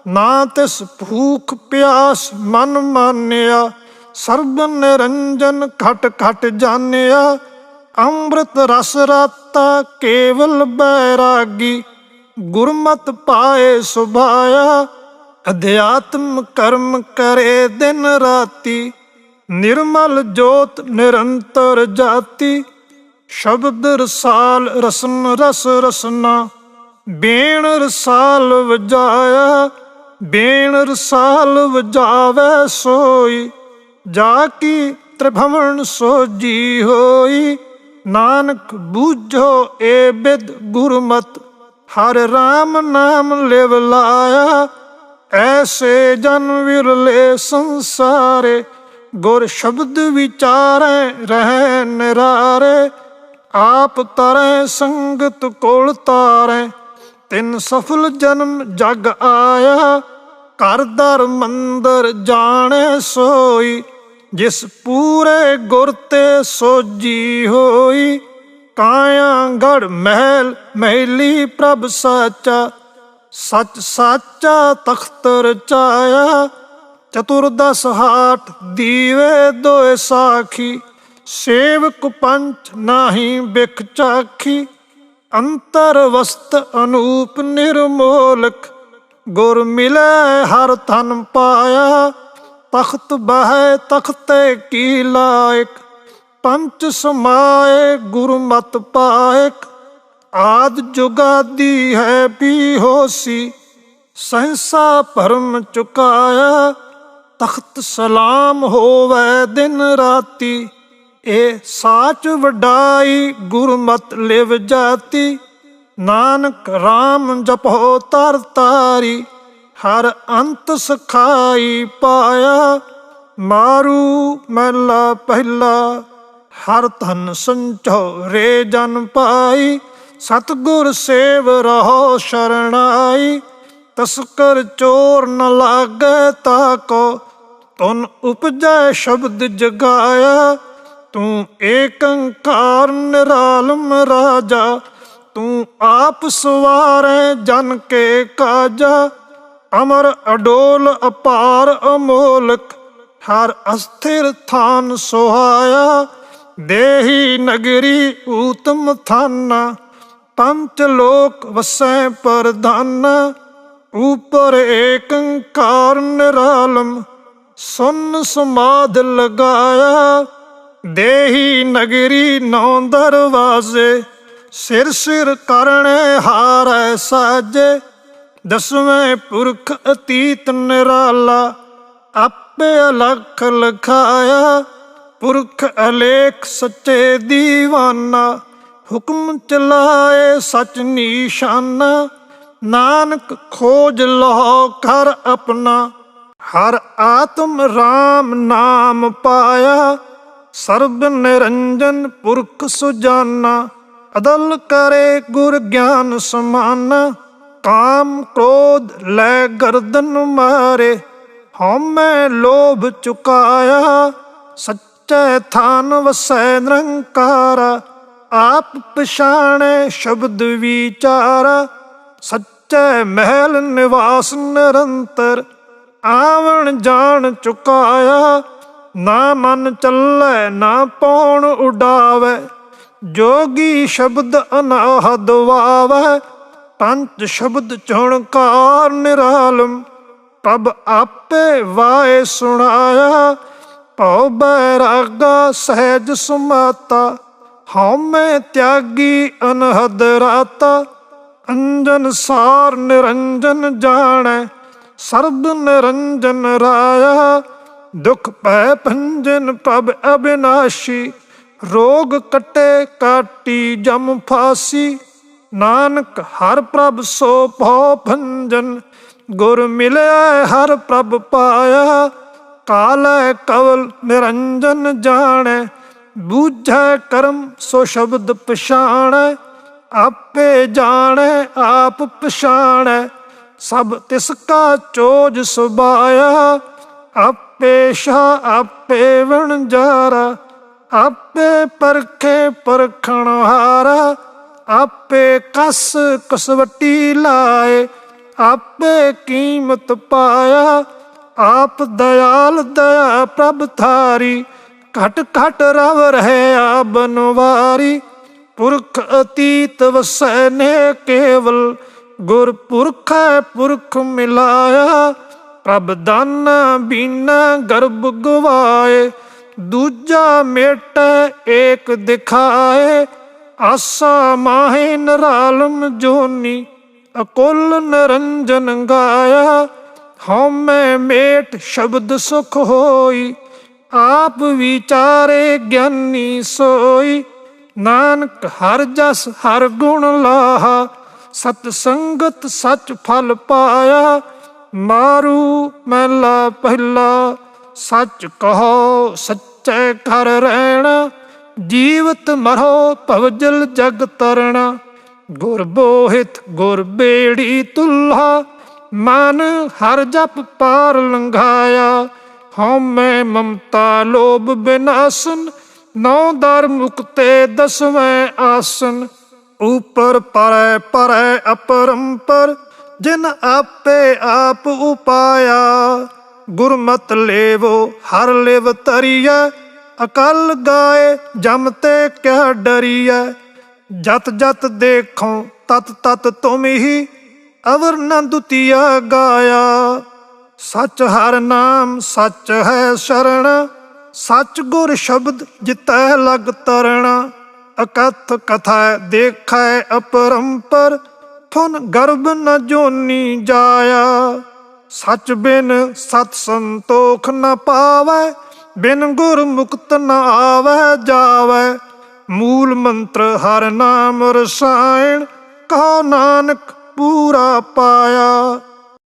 ਨਾ ਤਿਸ ਭੂਖ ਪਿਆਸ ਮਨ ਮਾਨਿਆ, ਸਰਬ ਨਿਰੰਜਨ ਘਟ ਘਟ ਜਾਣਿਆ। ਅੰਮ੍ਰਿਤ ਰਸ ਰਾਤਾ ਕੇਵਲ ਬੈਰਾਗੀ, ਗੁਰਮਤਿ ਪਾਏ ਸੁਭਾਇਆ। ਅਧਿਆਤਮ ਕਰਮ ਕਰੇ ਦਿਨ ਰਾਤੀ, ਨਿਰਮਲ ਜੋਤ ਨਿਰੰਤਰ ਜਾਤੀ। ਸ਼ਬਦ ਰਸਾਲ ਰਸਨ ਰਸ ਰਸਨਾ, ਬੇਣ ਰਸਾਲ ਵਜਾਇਆ। ਬੇਣ ਰਸਾਲ ਵਜਾਵੇ ਸੋਈ, ਜਾ ਕੀ ਤ੍ਰਿਭਵਨ ਸੋਜੀ ਹੋਈ। ਨਾਨਕ ਬੂਝੋ ਏ ਬਿਦ ਗੁਰਮਤਿ, ਹਰਿ ਰਾਮ ਨਾਮ ਲਿਵ ਲਾਇਆ। ਐਸੇ ਜਨ ਵਿਰਲੇ ਸੰਸਾਰੇ, ਗੁਰ ਸ਼ਬਦ ਵਿਚਾਰੈ ਰਹਿ ਨਿਰਾਰੇ। ਆਪ ਤਰੈ ਸੰਗਤ ਕੋਲ ਤਾਰੈ, ਤਿਨ ਸਫਲ ਜਨਮ ਜਗ ਆਇਆ। ਘਰ ਦਰ ਮੰਦਰ ਜਾਣੈ ਸੋਈ, ਜਿਸ ਪੂਰੇ ਗੁਰ ਤੇ ਸੋਜੀ ਹੋਈ। ਕਾਇਆ ਗੜ ਮਹਿਲ ਮਹਿਲੀ ਪ੍ਰਭ ਸਾਚਾ, ਸੱਚ ਸਾਚਾ ਤਖਤ ਰਚਾਇਆ। ਚਤੁਰਦਸ ਹਾਟ ਦੀਵੇ ਦੋਏ ਸਾਖੀ, ਸੇਵਕ ਪੰਚ ਨਾਹੀ ਬਿਖ ਚਾਖੀ। ਅੰਤਰ ਵਸਤ ਅਨੂਪ ਨਿਰਮੋਲਕ, ਗੁਰ ਮਿਲੈ ਹਰ ਧਨ ਪਾਇਆ। ਤਖਤ ਬਹਿ ਤਖਤੇ ਕੀ ਲਾਇਕ, ਪੰਚ ਸਮਾਏ ਗੁਰਮਤਿ ਪਾਇਕ। ਆਦਿ ਜੁਗਾਦੀ ਹੈ ਵੀ ਹੋਸੀ, ਸਹਿਸਾ ਭਰਮ ਚੁਕਾਇਆ। ਤਖਤ ਸਲਾਮ ਹੋਵੇ ਦਿਨ ਰਾਤੀ, ਇਹ ਸਾਚ ਵਡਾਈ ਗੁਰਮਤਿ ਲਿਵ ਜਾਤੀ। ਨਾਨਕ ਰਾਮ ਜਪੋ ਤਰ ਤਾਰੀ, ਹਰ ਅੰਤ ਸਖਾਈ ਪਾਇਆ। ਮਾਰੂ ਮਹਿਲਾ ਪਹਿਲਾ, ਹਰ ਧਨ ਸੰਚੋ ਰੇ ਜਨ ਪਾਈ। ਸਤਿਗੁਰ ਸੇਵ ਰਹੋ ਸ਼ਰਣਾਈ, ਤਸਕਰ ਚੋਰ ਨ ਲਾਗੈ ਤਾਕੋ। ਤੁਨ ਉਪਜੈ ਸ਼ਬਦ ਜਗਾਇਆ, ਤੂੰ ਏਕੰਕਾਰ ਨਿਰਾਲਮ ਰਾਜਾ। ਤੂੰ ਆਪ ਸਵਾਰੈ ਜਨ ਕੇ ਕਾਜਾ, ਅਮਰ ਅਡੋਲ ਅਪਾਰ ਅਮੋਲਕ। ਹਰ ਅਸਥਿਰ ਥਾਨ ਸੁਹਾਇਆ, ਦੇਹੀ ਨਗਰੀ ਊਤਮ ਥਾਨਾ। ਪੰਚ ਲੋਕ ਵਸੈ ਪ੍ਰਧਾਨਾ, ਉਪਰ ਏਕੰਕਾਰ ਨਿਰਾਲਮ। ਸੁਨ ਸਮਾਧ ਲਗਾਇਆ, ਦੇਹੀ ਨਗਰੀ ਨੌ ਦਰਵਾਜ਼ੇ। ਸਿਰ ਸਿਰ ਕਰਣੇ ਹਾਰੈ ਸਾਜੇ, ਦਸਵੇਂ ਪੁਰਖ ਅਤੀਤ ਨਿਰਾਲਾ। ਆਪੇ ਅਲਖ ਲਖਾਇਆ, ਪੁਰਖ ਅਲੇਖ ਸੱਚੇ ਦੀਵਾਨਾ। ਹੁਕਮ ਚਲਾਏ ਸਚ ਨੀਸ਼ਾਨਾ, ਨਾਨਕ ਖੋਜ ਲਹੋ ਘਰ ਆਪਣਾ। ਹਰ ਆਤਮ ਰਾਮ ਨਾਮ ਪਾਇਆ, ਸਰਬ ਨਿਰੰਜਨ ਪੁਰਖ ਸੁਜਾਨਾ। ਅਦਲ ਕਰੇ ਗੁਰ ਗਿਆਨ ਸਮਾਨਾ, ਕਾਮ ਕ੍ਰੋਧ ਲੈ ਗਰਦਨ ਮਾਰੇ। ਹਉਮੈ ਲੋਭ ਚੁਕਾਇਆ, ਸੱਚੇ ਥਾਨ ਵਸੈ ਨਿਰੰਕਾਰਾ। ਆਪ ਪਛਾਣੈ ਸ਼ਬਦ ਵਿਚਾਰਾ, ਸੱਚੇ ਮਹਿਲ ਨਿਵਾਸ ਨਿਰੰਤਰ। ਆਵਣ ਜਾਣ ਚੁਕਾਇਆ, ਨਾ ਮਨ ਚੱਲੈ ਨਾ ਪੌਣ ਉਡਾਵੈ। ਜੋਗੀ ਸ਼ਬਦ ਅਨਾਹਦ ਵਾਵੈ, ਪੰਚ ਸ਼ਬਦ ਚੁਣਕਾਰ ਨਿਰਾਲਮ। ਪ੍ਰਭ ਆਪੇ ਵਾਏ ਸੁਣਾਇਆ, ਭਉ ਬੈਰਾਗਾ ਸਹਿਜ ਸੁਮਾਤਾ। ਹਉਮੈ ਤਿਆਗੀ ਅਨਹਦ ਰਾਤਾ, ਅੰਜਨ ਸਾਰ ਨਿਰੰਜਨ ਜਾਣੈ। ਸਰਬ ਨਿਰੰਜਨ ਰਾਇਆ, ਦੁਖ ਭੈ ਭੰਜਨ ਪ੍ਰਭ ਅਬਿਨਾਸ਼ੀ। ਰੋਗ ਕਟੇ ਕਾਟੀ ਜਮ ਫਾਸੀ, ਨਾਨਕ ਹਰ ਪ੍ਰਭ ਸੋ ਭਉ ਭੰਜਨ। ਗੁਰ ਮਿਲਿਆ ਹਰ ਪ੍ਰਭ ਪਾਇਆ, ਕਾਲੈ ਕਵਲ ਨਿਰੰਜਨ ਜਾਣੈ। ਬੂਝੈ ਕਰਮ ਸੋ ਸ਼ਬਦ ਪਛਾਣੈ, ਆਪੇ ਜਾਣੈ ਆਪ ਪਛਾਣੈ। ਸਭ ਤਿਸ ਕਾ ਚੋਜ ਸੁਭਾਇਆ, ਆਪੇ ਸ਼ਾਹ ਆਪੇ ਵਣਜਾਰਾ। ਆਪੇ ਪਰਖੇ ਪਰਖਣ ਹਾਰਾ, ਆਪੇ ਕਸ ਕਸਵਟੀ ਲਾਏ। ਆਪੇ ਕੀਮਤ ਪਾਇਆ, ਆਪ ਦਇਆਲ ਦਇਆ ਪ੍ਰਭ ਥਾਰੀ। ਘਟ ਘਟ ਰਵ ਰਹਿਆ ਬਨਵਾਰੀ। ਪੁਰਖ ਅਤੀਤ ਵਸੈ ਨੇ ਕੇਵਲ, ਗੁਰ ਪੁਰਖੈ ਪੁਰਖ ਮਿਲਾਇਆ। ਪ੍ਰਭ ਦਾਨਾ ਬੀਨਾ ਗਰਭ ਗਵਾਏ, ਦੂਜਾ ਮੇਟੈ ਏਕ ਦਿਖਾਏ। ਆਸਾ ਮਾਹੇ ਨਿਰਾਲਮ ਜੋਨੀ, ਅਕੁਲ ਨਿਰੰਜਨ ਗਾਇਆ। ਹਉਮੈ ਮੇਟ ਸ਼ਬਦ ਸੁਖ ਹੋਈ, ਆਪ ਵਿਚਾਰੇ ਗਿਆਨੀ ਸੋਈ। ਨਾਨਕ ਹਰ ਜਸ ਹਰ ਗੁਣ ਲਾਹਾ, ਸਤ ਸੰਗਤ ਸਚ ਫਲ ਪਾਇਆ। ਮਾਰੂ ਮਹਿਲਾ ਪਹਿਲਾ, ਸੱਚ ਕਹੋ ਸੱਚੇ ਘਰ ਰਹਿਣਾ। ਜੀਵਤ ਮਰੋ ਭਵਜਲ ਜਗ ਤਰਣਾ, ਗੁਰ ਬੋਹਿਤ ਗੁਰ ਬੇੜੀ ਤੁਲਹਾ। ਮਨ ਹਰ ਜਪ ਪਾਰ ਲੰਘਾਇਆ, ਹਉਮੈ ਮਮਤਾ ਲੋਭ ਬਿਨਾਸਨ। ਨੌ ਦਰ ਮੁਕਤੇ ਦਸਵੇਂ ਆਸਨ, ਉਪਰ ਪਰੈ ਪਰੈ ਅਪਰੰਪਰ। ਜਿਨ ਆਪੇ ਆਪ ਉਪਾਇਆ, ਗੁਰਮਤਿ ਲੇਵੋ ਹਰ ਲਿਵ ਧਰੀਐ। ਅਕਲ ਗਾਏ ਜਮ ਤੇ ਕਿਆ ਡਰੀਐ, ਜਤ ਜਤ ਦੇਖੋ ਤਤ ਤਤ ਤੁਮ ਹੀ। ਅਵਰ ਨ ਦੁਤੀਆ ਗਾਇਆ, ਸੱਚ ਹਰ ਨਾਮ ਸੱਚ ਹੈ ਸ਼ਰਣ। ਸੱਚ ਗੁਰ ਸ਼ਬਦ ਜਿਤੈ ਲਗ ਤਰਣਾ, ਅਕਥ ਕਥਾ ਦੇਖੈ ਅਪਰੰਪਰ। ਥੁਨ ਗਰਭ ਨ ਜੋਨੀ ਜਾਇਆ, ਸੱਚ ਬਿਨ ਸਤ ਸੰਤੋਖ ਨ ਪਾਵੈ। ਬਿਨ ਗੁਰ ਮੁਕਤ ਨ ਆਵੈ ਜਾਵੈ, ਮੂਲ ਮੰਤਰ ਹਰ ਨਾਮ ਰਸਾਇਣ। ਕਹੋ ਨਾਨਕ ਪੂਰਾ ਪਾਇਆ,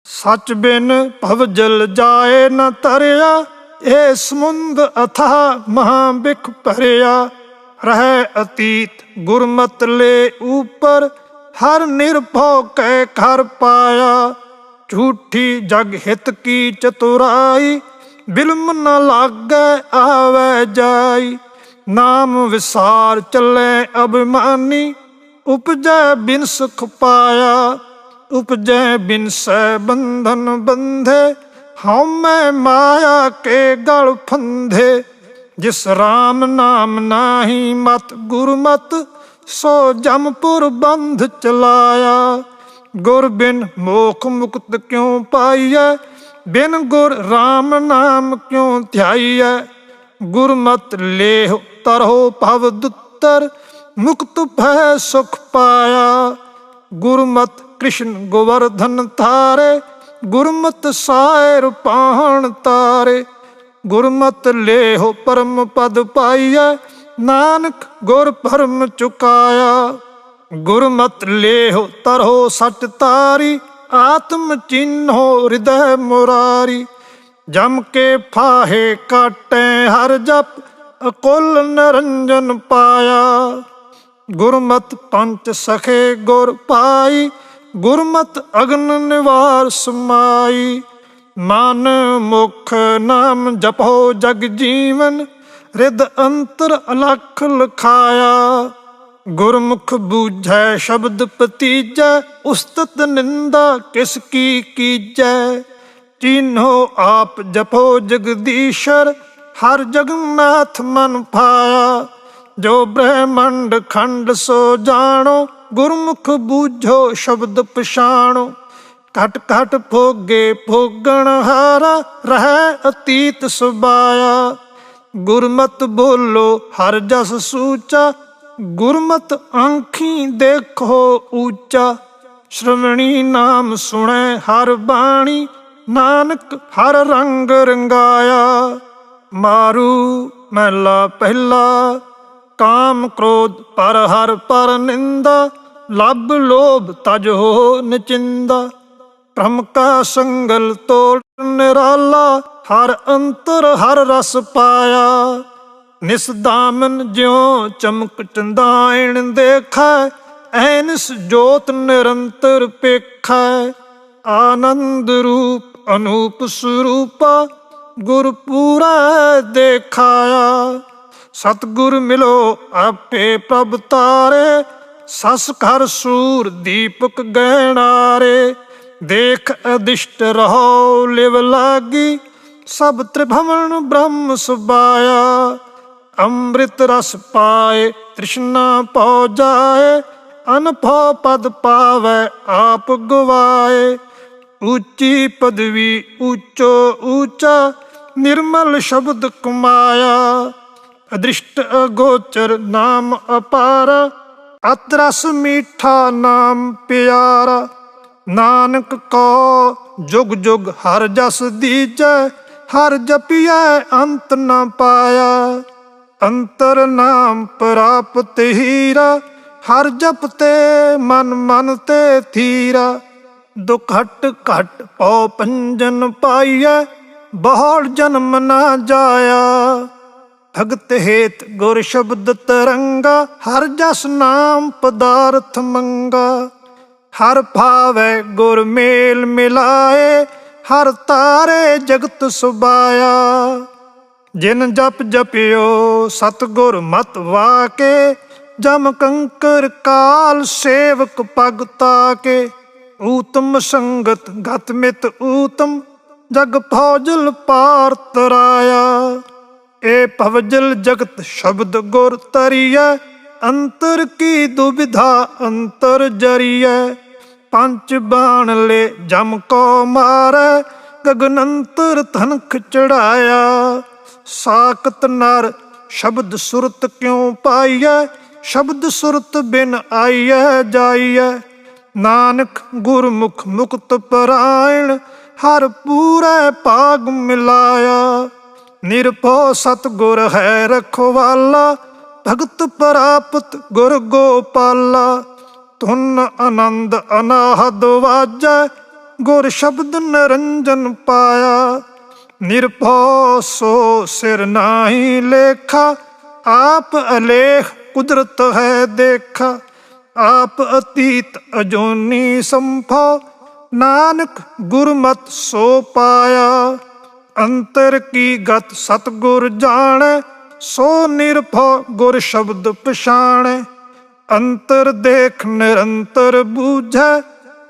ਸੱਚ ਬਿਨ ਭਵਜਲ ਜਾਏ ਨ ਤਰਿਆ। ਇਹ ਸਮੁੰਦ ਅਥਾਹ ਮਹਾ ਬਿਖ ਭਰਿਆ, ਰਹਿ ਅਤੀਤ ਗੁਰਮਤਿ ਲੈ ਉਪਰ। ਹਰ ਨਿਰਭਉ ਕੈ ਘਰ ਪਾਇਆ, ਝੂਠੀ ਜਗ ਹਿਤ ਕੀ ਚਤੁਰਾਈ। ਬਿਲਮ ਨ ਲਾਗੈ ਆਵੈ ਜਾਈ, ਨਾਮ ਵਿਸਾਰ ਚੱਲੈ ਅਭਿਮਾਨੀ। ਉਪਜੈ ਬਿਨ ਸੁਖ ਪਾਇਆ, ਉਪਜੈ ਬਿਨ ਸੈ ਬੰਧਨ ਬੰਧੇ। ਹਉਮੈ ਮਾਇਆ ਕੇ ਗਲ ਫੰਧੇ, ਜਿਸ ਰਾਮ ਨਾਮ ਨਾਹੀ ਮਤ ਗੁਰਮਤਿ। ਸੋ ਜਮਪੁਰ ਬੰਧ ਚਲਾਇਆ, ਗੁਰ ਬਿਨ ਮੋਖ ਮੁਕਤ ਕਿਉ ਪਾਈਐ। ਬਿਨ ਗੁਰ ਰਾਮ ਨਾਮ ਕਿਉ ਧਿਆਈਐ। ਗੁਰਮਤਿ ਲੇਹੁ ਤਰਹੁ ਭਵ ਦੁਤਰ, ਮੁਕਤ ਭੈ ਸੁਖ ਪਾਇਆ। ਗੁਰਮਤਿ ਕ੍ਰਿਸ਼ਨ ਗੋਵਰਧਨ ਧਾਰੇ, ਗੁਰਮਤਿ ਸਾਇਰ ਪਾਹਣ ਤਾਰੇ। ਗੁਰਮਤਿ ਲੇਹੁ ਪਰਮ ਪਦ ਪਾਈਐ, ਨਾਨਕ ਗੁਰ ਭਰਮ ਚੁਕਾਇਆ। ਗੁਰਮਤਿ ਲੇਹੁ ਤਰਹੁ ਸਚ ਤਾਰੀ, ਆਤਮ ਚਿੰਨ੍ਹੋ ਹਿਰਦੈ ਮੁਰਾਰੀ। ਜਮ ਕੇ ਫਾਹੇ ਕਾਟੈ ਹਰ ਜਪ, ਅਕੁਲ ਨਿਰੰਜਨ ਪਾਇਆ। ਗੁਰਮਤਿ ਪੰਚ ਸਖੇ ਗੁਰ ਪਾਈ, ਗੁਰਮਤਿ ਅਗਨ ਨਿਵਾਰ ਸਮਾਈ। ਮਨ ਮੁਖ ਨਾਮ ਜਪੋ ਜਗ ਜੀਵਨ, ਰਿਦ ਅੰਤਰ ਅਲਖ ਲਖਾਇਆ। ਗੁਰਮੁਖ ਬੂਝੈ ਸ਼ਬਦ ਭਤੀਜੈ, ਉਸਤਤ ਨਿੰਦਾ ਕਿਸ ਕੀ ਕੀਜੈ। ਚੀਨ੍ਹੋ ਆਪ ਜਪੋ ਜਗਦੀਸ਼ਰ, ਹਰ ਜਗਨਨਾਥ ਮਨ ਪਾਇਆ। ਜੋ ਬ੍ਰਹਮੰਡ ਖੰਡ ਸੋ ਜਾਣੋ, ਗੁਰਮੁਖ ਬੂਝੋ ਸ਼ਬਦ ਪਛਾਣੋ। ਘਟ ਘਟ ਭੋਗੇ ਭੋਗਣ ਹਾਰਾ, ਰਹਿ ਅਤੀਤ ਸੁਬਾਇਆ। ਗੁਰਮਤਿ ਬੋਲੋ ਹਰ ਜਸ ਸੂਚਾ, ਗੁਰਮਤਿ ਆਂਖੀ ਦੇਖੋ ਊਚਾ। ਸ਼੍ਰਵਣੀ ਨਾਮ ਸੁਣੈ ਹਰ ਬਾਣੀ, ਨਾਨਕ ਹਰ ਰੰਗ ਰੰਗਾਇਆ। ਮਾਰੂ ਮਹਿਲਾ ਪਹਿਲਾ, ਕਾਮ ਕ੍ਰੋਧ ਪਰ ਹਰ ਪਰ ਨਿੰਦਾ। ਲੱਭ ਲੋਭ ਤਜ ਹੋ ਨਚਿੰਦਾ, ਭ੍ਰਮ ਕਾ ਸੰਗਲ ਤੋੜ ਨਿਰਾਲਾ। ਹਰ ਅੰਤਰ ਹਰ ਰਸ ਪਾਇਆ, ਨਿਸ ਦਾਮਨ ਜਿਉ ਚਮਕ ਚੰਦਾਇਣ ਦੇਖੈ। ਐਨਿਸ ਜੋਤ ਨਿਰੰਤਰ ਪੇਖੈ, ਆਨੰਦ ਰੂਪ ਅਨੂਪ ਸਰੂਪਾ। ਗੁਰ ਪੂਰਾ ਦੇਖਾਇਆ, ਸਤਿਗੁਰ ਮਿਲੋ ਆਪੇ ਪ੍ਰਭ ਤਾਰੇ। ਸਸ ਘਰ ਸੂਰ ਦੀਪਕ ਗਹਿਣਾਰੇ, ਦੇਖ ਅਦਿਸ਼ਟ ਰਹੋ ਲਿਵ ਲਾਗੀ। ਸਭ ਤ੍ਰਿਭਵਨ ਬ੍ਰਹਮ ਸੁਬਾਇਆ, ਅੰਮ੍ਰਿਤ ਰਸ ਪਾਏ ਤ੍ਰਿਸ਼ਨਾ ਭਉ ਜਾਏ, ਅਨਭਉ ਪਦ ਪਾਵੈ ਆਪ ਗਵਾਏ। ਉੱਚੀ ਪਦਵੀ ਉੱਚੋ ਊਚਾ, ਨਿਰਮਲ ਸ਼ਬਦ ਕਮਾਇਆ। ਅਦ੍ਰਿਸ਼ਟ ਅਗੋਚਰ ਨਾਮ ਅਪਾਰਾ, ਅਤ ਰਸ ਮੀਠਾ ਨਾਮ ਪਿਆਰਾ। ਨਾਨਕ ਕੋ ਜੁਗ ਜੁਗ ਹਰ ਜਸ ਦੀਜੈ, ਹਰ ਜਪੀਐ ਅੰਤ ਨ ਪਾਇਆ। ਅੰਤਰ ਨਾਮ ਪ੍ਰਾਪਤ ਹੀਰਾ, ਹਰ ਜਪਤੇ ਮਨ ਮਨ ਤੇ ਥੀਰਾ। ਦੁਖ ਹਟ ਘਟ ਪਉ ਪੰਜਨ ਪਾਈਐ, ਬਹੁੜ ਜਨਮ ਨਾ ਜਾਇਆ। ਭਗਤ ਹੇਤ ਗੁਰ ਸ਼ਬਦ ਤਰੰਗਾ, ਹਰ ਜਸ ਨਾਮ ਪਦਾਰਥ ਮੰਗਾ। ਹਰ ਭਾਵੈ ਗੁਰ ਮੇਲ ਮਿਲਾਏ, ਹਰ ਤਾਰੇ ਜਗਤ ਸੁਭਾਇਆ। ਜਿਨ ਜਪ ਜਪਿਓ ਸਤਿਗੁਰ ਮਤ ਵਾਕੇ, ਜਮ ਕੰਕਰ ਕਾਲ ਸੇਵਕ ਪਗ ਤਾਕੇ। ਊਤਮ ਸੰਗਤ ਗਤ ਮਿਤ ਊਤਮ, ਜਗ ਫੌਜਲ ਪਾਰ ਤਰਾਇਆ। ਏ ਭਵਜਲ ਜਗਤ ਸ਼ਬਦ ਗੁਰ ਤਰੀਐ, ਅੰਤਰ ਕੀ ਦੁਬਿਧਾ ਅੰਤਰ ਜਰੀਐ। ਪੰਜ ਬਾਣ ਲੈ ਜਮ ਕੋ ਮਾਰੈ, ਗਗਨ ਅੰਤਰ ਤਨਖ ਚੜਾਇਆ। ਸਾਕਤ ਨਰ ਸ਼ਬਦ ਸੁਰਤ ਕਿਉ ਪਾਈਐ, ਸ਼ਬਦ ਸੁਰਤ ਬਿਨ ਆਈਐ ਜਾਈਐ। ਨਾਨਕ ਗੁਰਮੁਖ ਮੁਕਤ ਪਰਾਇਣ, ਹਰ ਪੂਰੇ ਭਾਗ ਮਿਲਾਇਆ। ਨਿਰਭਉ ਸਤਿਗੁਰ ਹੈ ਰਖਵਾਲਾ, ਭਗਤ ਪ੍ਰਾਪਤ ਗੁਰ ਗੋਪਾਲਾ। ਧੁਨ ਆਨੰਦ ਅਨਾਹਦ ਵਾਜੈ, ਗੁਰ ਸ਼ਬਦ ਨਿਰੰਜਨ ਪਾਇਆ। ਨਿਰਭਉ ਸੋ ਸਿਰ ਨਾਹੀ ਲੇਖਾ, ਆਪ ਅਲੇਖ ਕੁਦਰਤ ਹੈ ਦੇਖਾ। ਆਪ ਅਤੀਤ ਅਜੋਨੀ ਸੰਭਉ, ਨਾਨਕ ਗੁਰਮਤਿ ਸੋ ਪਾਇਆ। ਅੰਤਰ ਕੀ ਗਤ ਸਤਿਗੁਰ ਜਾਣੈ, ਸੋ ਨਿਰਭਉ ਗੁਰ ਸ਼ਬਦ ਪਛਾਣੈ। ਅੰਤਰ ਦੇਖ ਨਿਰੰਤਰ ਬੂਝੈ,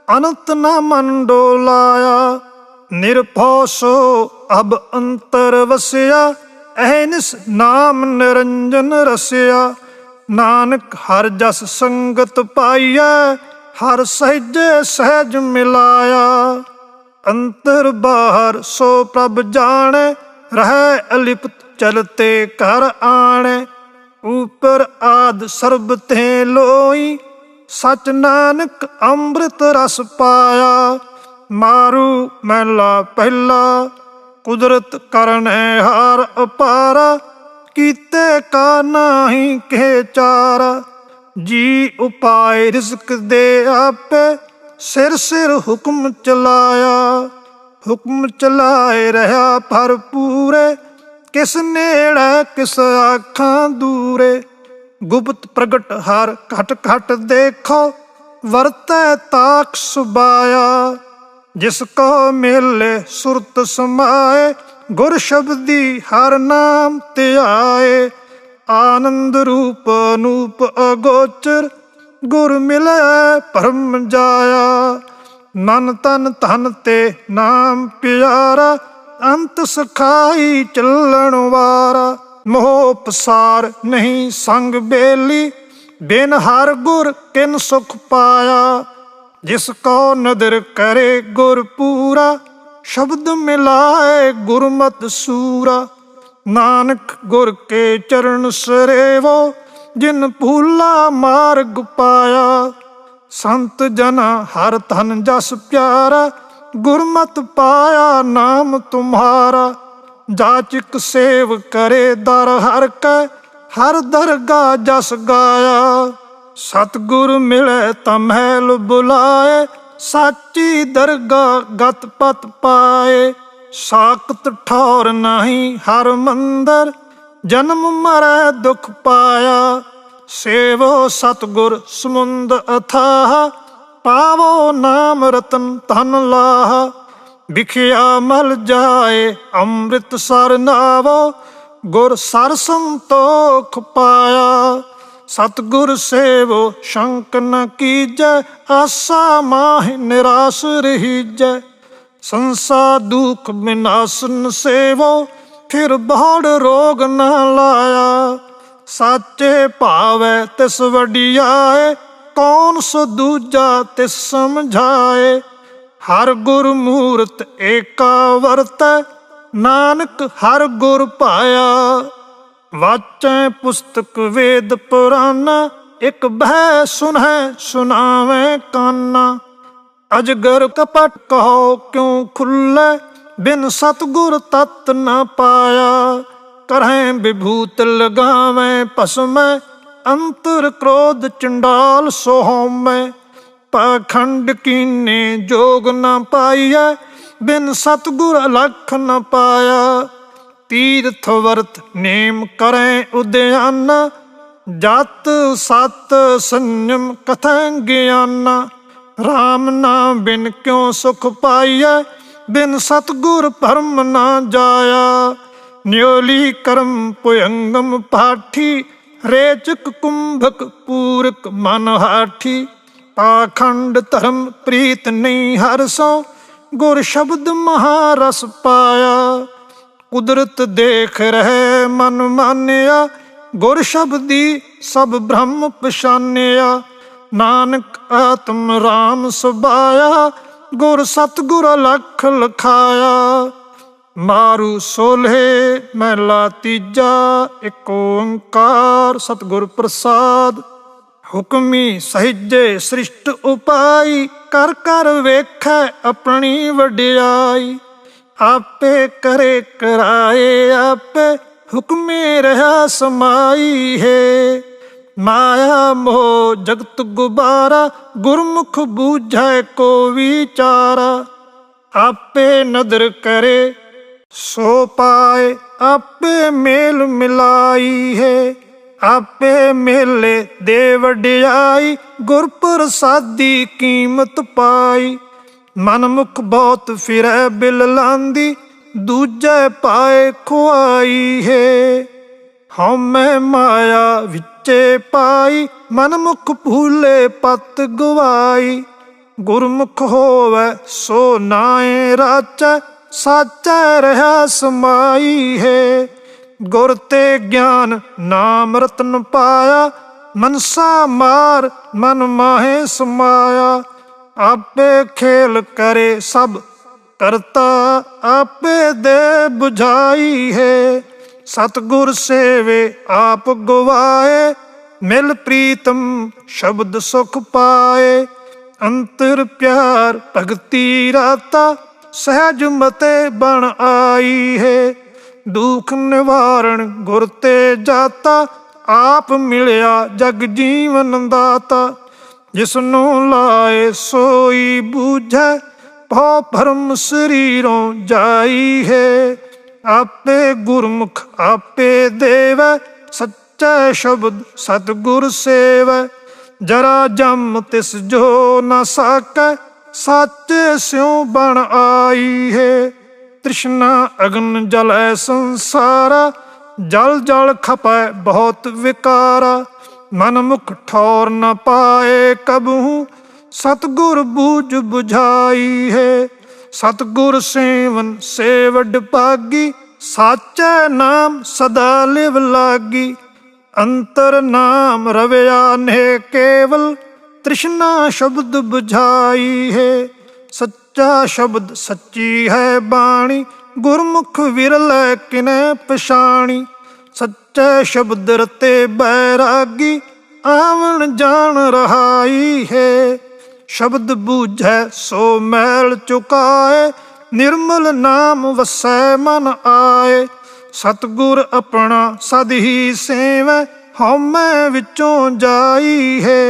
ਅਨੰਤ ਨ ਮਨ ਡੋਲਾਇਆ। ਨਿਰਭਉ ਸੋ ਅਬ ਅੰਤਰ ਵਸਿਆ, ਅਹਨਿਸ ਨਾਮ ਨਿਰੰਜਨ ਰਸਿਆ। ਨਾਨਕ ਹਰ ਜਸ ਸੰਗਤ ਪਾਈਐ, ਹਰ ਸਹਿਜੇ ਸਹਿਜ ਮਿਲਾਇਆ। ਅੰਤਰ ਬਾਹਰ ਸੋ ਪ੍ਰਭ ਜਾਣੈ, ਰਹਿ ਅਲਿਪਤ ਚਲਤੇ ਘਰ ਆਣੈ। ਉਪਰ ਆਦ ਸਰਬ ਤੇ ਲੋਈ, ਸਚ ਨਾਨਕ ਅੰਮ੍ਰਿਤ ਰਸ ਪਾਇਆ। ਮਾਰੂ ਮਹਿਲਾ ਪਹਿਲਾ, ਕੁਦਰਤ ਕਰਨੈ ਹਾਰ ਅਪਾਰਾ। ਕੀਤੇ ਕਾ ਨਾਹੀ ਕਹਿ ਚਾਰਾ, ਜੀ ਉਪਾਇ ਰਿਜ਼ਕ ਦੇ ਆਪੇ। ਸਿਰ ਸਿਰ ਹੁਕਮ ਚਲਾਇਆ, ਹੁਕਮ ਚਲਾਏ ਰਹਾ ਭਰਪੂਰੇ। ਕਿਸ ਨੇੜੇ ਕਿਸ ਆਖਾਂ ਦੂਰੇ, ਗੁਪਤ ਪ੍ਰਗਟ ਹਰ ਘਟ ਘਟ ਦੇਖੋ। ਵਰਤੈ ਤਾਕ ਸੁਬਾਇਆ, ਜਿਸ ਕੋ ਮਿਲੇ ਸੁਰਤ ਸਮਾਏ। ਗੁਰ ਸ਼ਬਦੀ ਹਰ ਨਾਮ ਧਿਆਏ, ਆਨੰਦ ਰੂਪ ਅਨੂਪ ਅਗੋਚਰ। ਗੁਰ ਮਿਲੈ ਭਰਮ ਜਾਇਆ, ਮਨ ਤਨ ਧਨ ਤੇ ਨਾਮ ਪਿਆਰਾ। ਅੰਤ ਸਖਾਈ ਚੱਲਣ ਵਾਰਾ, ਮੋਹ ਪਸਾਰ ਨਹੀਂ ਸੰਗ ਬੇਲੀ। ਬਿਨ ਹਰ ਗੁਰ ਕਿਨ ਸੁਖ ਪਾਇਆ। ਜਿਸ ਕੋ ਨਦਰ ਕਰੇ ਗੁਰ ਪੂਰਾ, ਸ਼ਬਦ ਮਿਲਾਏ ਗੁਰਮਤਿ ਸੂਰਾ। ਨਾਨਕ ਗੁਰ ਕੇ ਚਰਨ ਸਰੇਵੋ, ਜਿਨ ਭੂਲਾ ਮਾਰਗ ਪਾਇਆ। ਸੰਤ ਜਨਾ ਹਰ ਧਨ ਜਸ ਪਿਆਰਾ, ਗੁਰਮਤਿ ਪਾਇਆ ਨਾਮ ਤੁਮਹਾਰਾ। ਜਾਚਕ ਸੇਵ ਕਰੇ ਦਰ ਹਰ ਕੈ, ਹਰ ਦਰਗਾ ਜਸ ਗਾਇਆ। ਸਤਿਗੁਰ ਮਿਲੇ ਤਾਂ ਮਹਿਲ ਬੁਲਾਏ, ਸਾਚੀ ਦਰਗਾ ਗਤ ਪਤ ਪਾਏ। ਸਾਕਤ ਠੌਰ ਨਹੀਂ ਹਰ ਮੰਦਰ, ਜਨਮ ਮਰੈ ਦੁਖ ਪਾਇਆ। ਸੇਵੋ ਸਤਿਗੁਰ ਸਮੁੰਦ ਅਥਾਹ, ਪਾਵੋ ਨਾਮ ਰਤਨ ਧਨ ਲਾਹ। ਵਿਖਿਆ ਮਲ ਜਾਏ ਅੰਮ੍ਰਿਤ ਸਰ ਨਾਵੋ, ਗੁਰ ਸਰ ਸੰਤੋਖ ਪਾਇਆ। ਸਤਿਗੁਰ ਸੇਵੋ ਸ਼ੰਕ ਨ ਕੀਜੈ, ਆਸਾ ਮਾਹਿ ਨਿਰਾਸ ਰਹੀਜੈ। ਸੰਸਾਰ ਦੁਖ ਵਿਨਾਸਨ ਸੇਵੋ, फिर बहुड़ रोग न लाया। साचे भावै तिस वडियाए, कौन सो दूजा तिस समझाए। हर गुर मूरत एका वरतै, नानक हर गुर पाया। वाचै पुस्तक वेद पुराना, एक बह सुनै सुनावै काना। अजगर कपट कहो क्यों खुल्लै, बिन सतगुर तत् न पाया। करहैं विभूत लगावैं भस्मै, अंतर क्रोध चंडाल सोहमै। पाखंड कीने जोग न पाइयै, बिन सतगुर अलख न पाया। तीर्थ वर्त नेम करें उद्याना, जात सत संयम कथें ज्ञाना। राम नाम बिन क्यों सुख पाइयै, बिन सतगुर परम न जाया। न्योली कर्म पुयंगम पाठी, रेचक कुंभक पूरक मन हाठी। पाखंड धर्म प्रीत नहीं हरसों, गुर शब्द महारस पाया। कुदरत देख रहे मन मानिया, गुर शब्दी सब ब्रह्म पछानिया। नानक आत्म राम सुबाया, गुर सतगुर अलख लखाया। मारू सोलहे महला तीजा, एक ओंकार सतगुर प्रसाद। हुक्मी सहिजे सृष्ट उपाई, कर कर वेखै अपनी वडियाई। आपे करे कराए आपे, हुक्मे रहा समाई है। माया मोह जगत गुबारा, गुरमुख बूझै को विचारा। आपे नदर करे सो पाए, आपे मेल मिलाई है। आपे मेले दे वडियाई, गुर प्रसादी कीमत पाई। मन मुख बहुत फिरै बिल लांदी, दूजे पाए खुआई है। हउमै माया विचे पाई, मन मुख भूले पत गवाई। गुरमुख होवै सो नाए राचै, साचै रहा समाई है। गुर ते ज्ञान नाम रतन पाया, मनसा मार मन माहे समाया। आपे खेल करे सब करता, आपे दे बुझाई है। सतगुर सेवे आप गवाए, मिल प्रीतम शब्द सुख पाए। अंतर प्यार भगती राता, सहज मते बन आई है। दुख निवारण गुर ते जाता, आप मिलिया जग जीवन दाता। जिसनों लाए सोई बूझै, भौ भरम शरीरों जाई है। आपे गुरमुख आपे देवै, सच्चै शब्द सतगुर सेवै। जरा जम तिस जो न साकै, साचे स्यों बन आई है। तृष्णा अग्न जलै संसारा, जल जल खपै बहुत विकारा। मन मुख ठौर न पाए कबहू, सतगुर बूझ बुझाई है। सतगुर सेवन से वड भागी, साचै नाम सदा लिव लागी। अंतर नाम रवया ने केवल, तृष्णा शब्द बुझाई है। सच्चा शब्द सच्ची है बाणी, गुरमुख विरलै किनै पछाणी। सच्चे शब्द रते बैरागी, आवन जान रहाई है। शब्द बूझै सो मैल चुकाए, निर्मल नाम वसै मन आए। सतगुर अपना सद ही सेवै, हउमै विचों जाई है।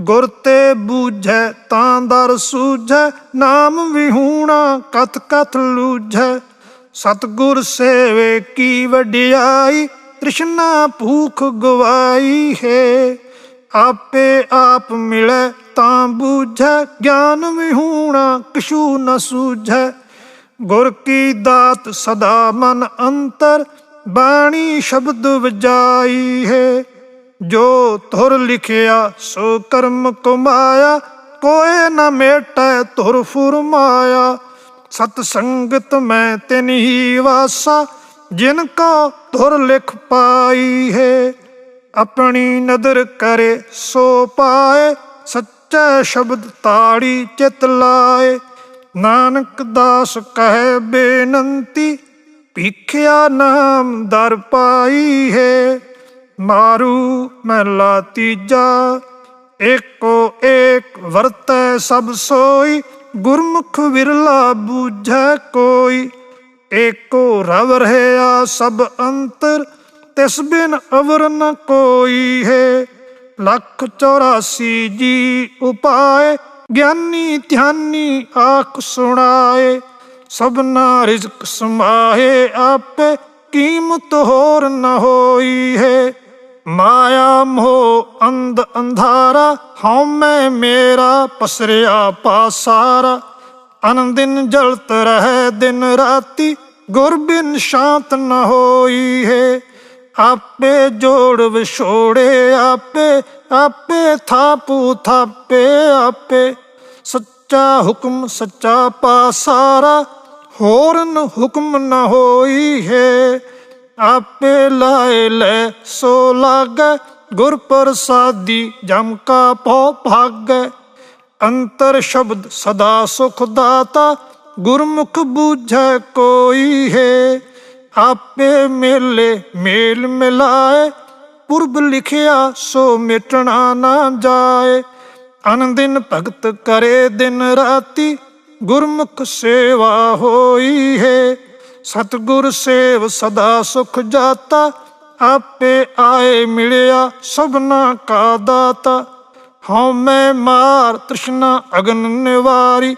गुर ते बूझै तां दर सूझै, नाम विहूणा कथ कथ लूझै। सतगुर सेवे की वडियाई, तृष्णा भूख गवाई है। आपे आप मिलै तां बूझै, ज्ञान विहूणा किछू न सूझै। गुर की दात सदा मन अंतर, बाणी शब्द वजाई है। जो तुर लिखिया सो कर्म कमाया, कोय न मेटै तुर फुरमाया। सतसंगत में तिन ही वासा, जिनको धुर लिख पाई है। अपनी नदर करे सो पाए, सच्चा शब्द ताड़ी चित लाए। नानक दास कहे बेनंती, भीखिया नाम दर पाई है। मारू महला तीजा, एको एक वरतै सब सोई। गुरमुख विरला बूझै कोई, एको रव रहया सब अंतर। तिस बिन अवर न कोई है। 184 जी उपाय, ज्ञानी ध्यानी आख सुनाए। सबना रिज़्क समाहे आपे, कीमत होर न होई है। माया मोह अंध अंधारा, हौमै मेरा पसरिया पासारा। अनदिन जलत रहे दिन राती, गुर बिन शांत न होई है। आपे जोड़ विछोड़े आपे, आपे थापू थापे आपे। सच्चा हुक्म सच्चा पासारा, होरन हुक्म न होई है। आपे लाए ले सो लागै, गुर प्रसादी जम का पौ भागै। अंतर शब्द सदा सुख दाता, गुरमुख बूझै कोई है। आपे मेले मेल मिलाए, पुरब लिखिया सो मिटना ना जाए। अनदिन भगत करे दिन राती, गुरमुख सेवा होई है। सतगुर सेव सदा सुख जाता, आपे आए मिलिया सबना का दाता। हौमै मार तृष्णा अगन निवारी,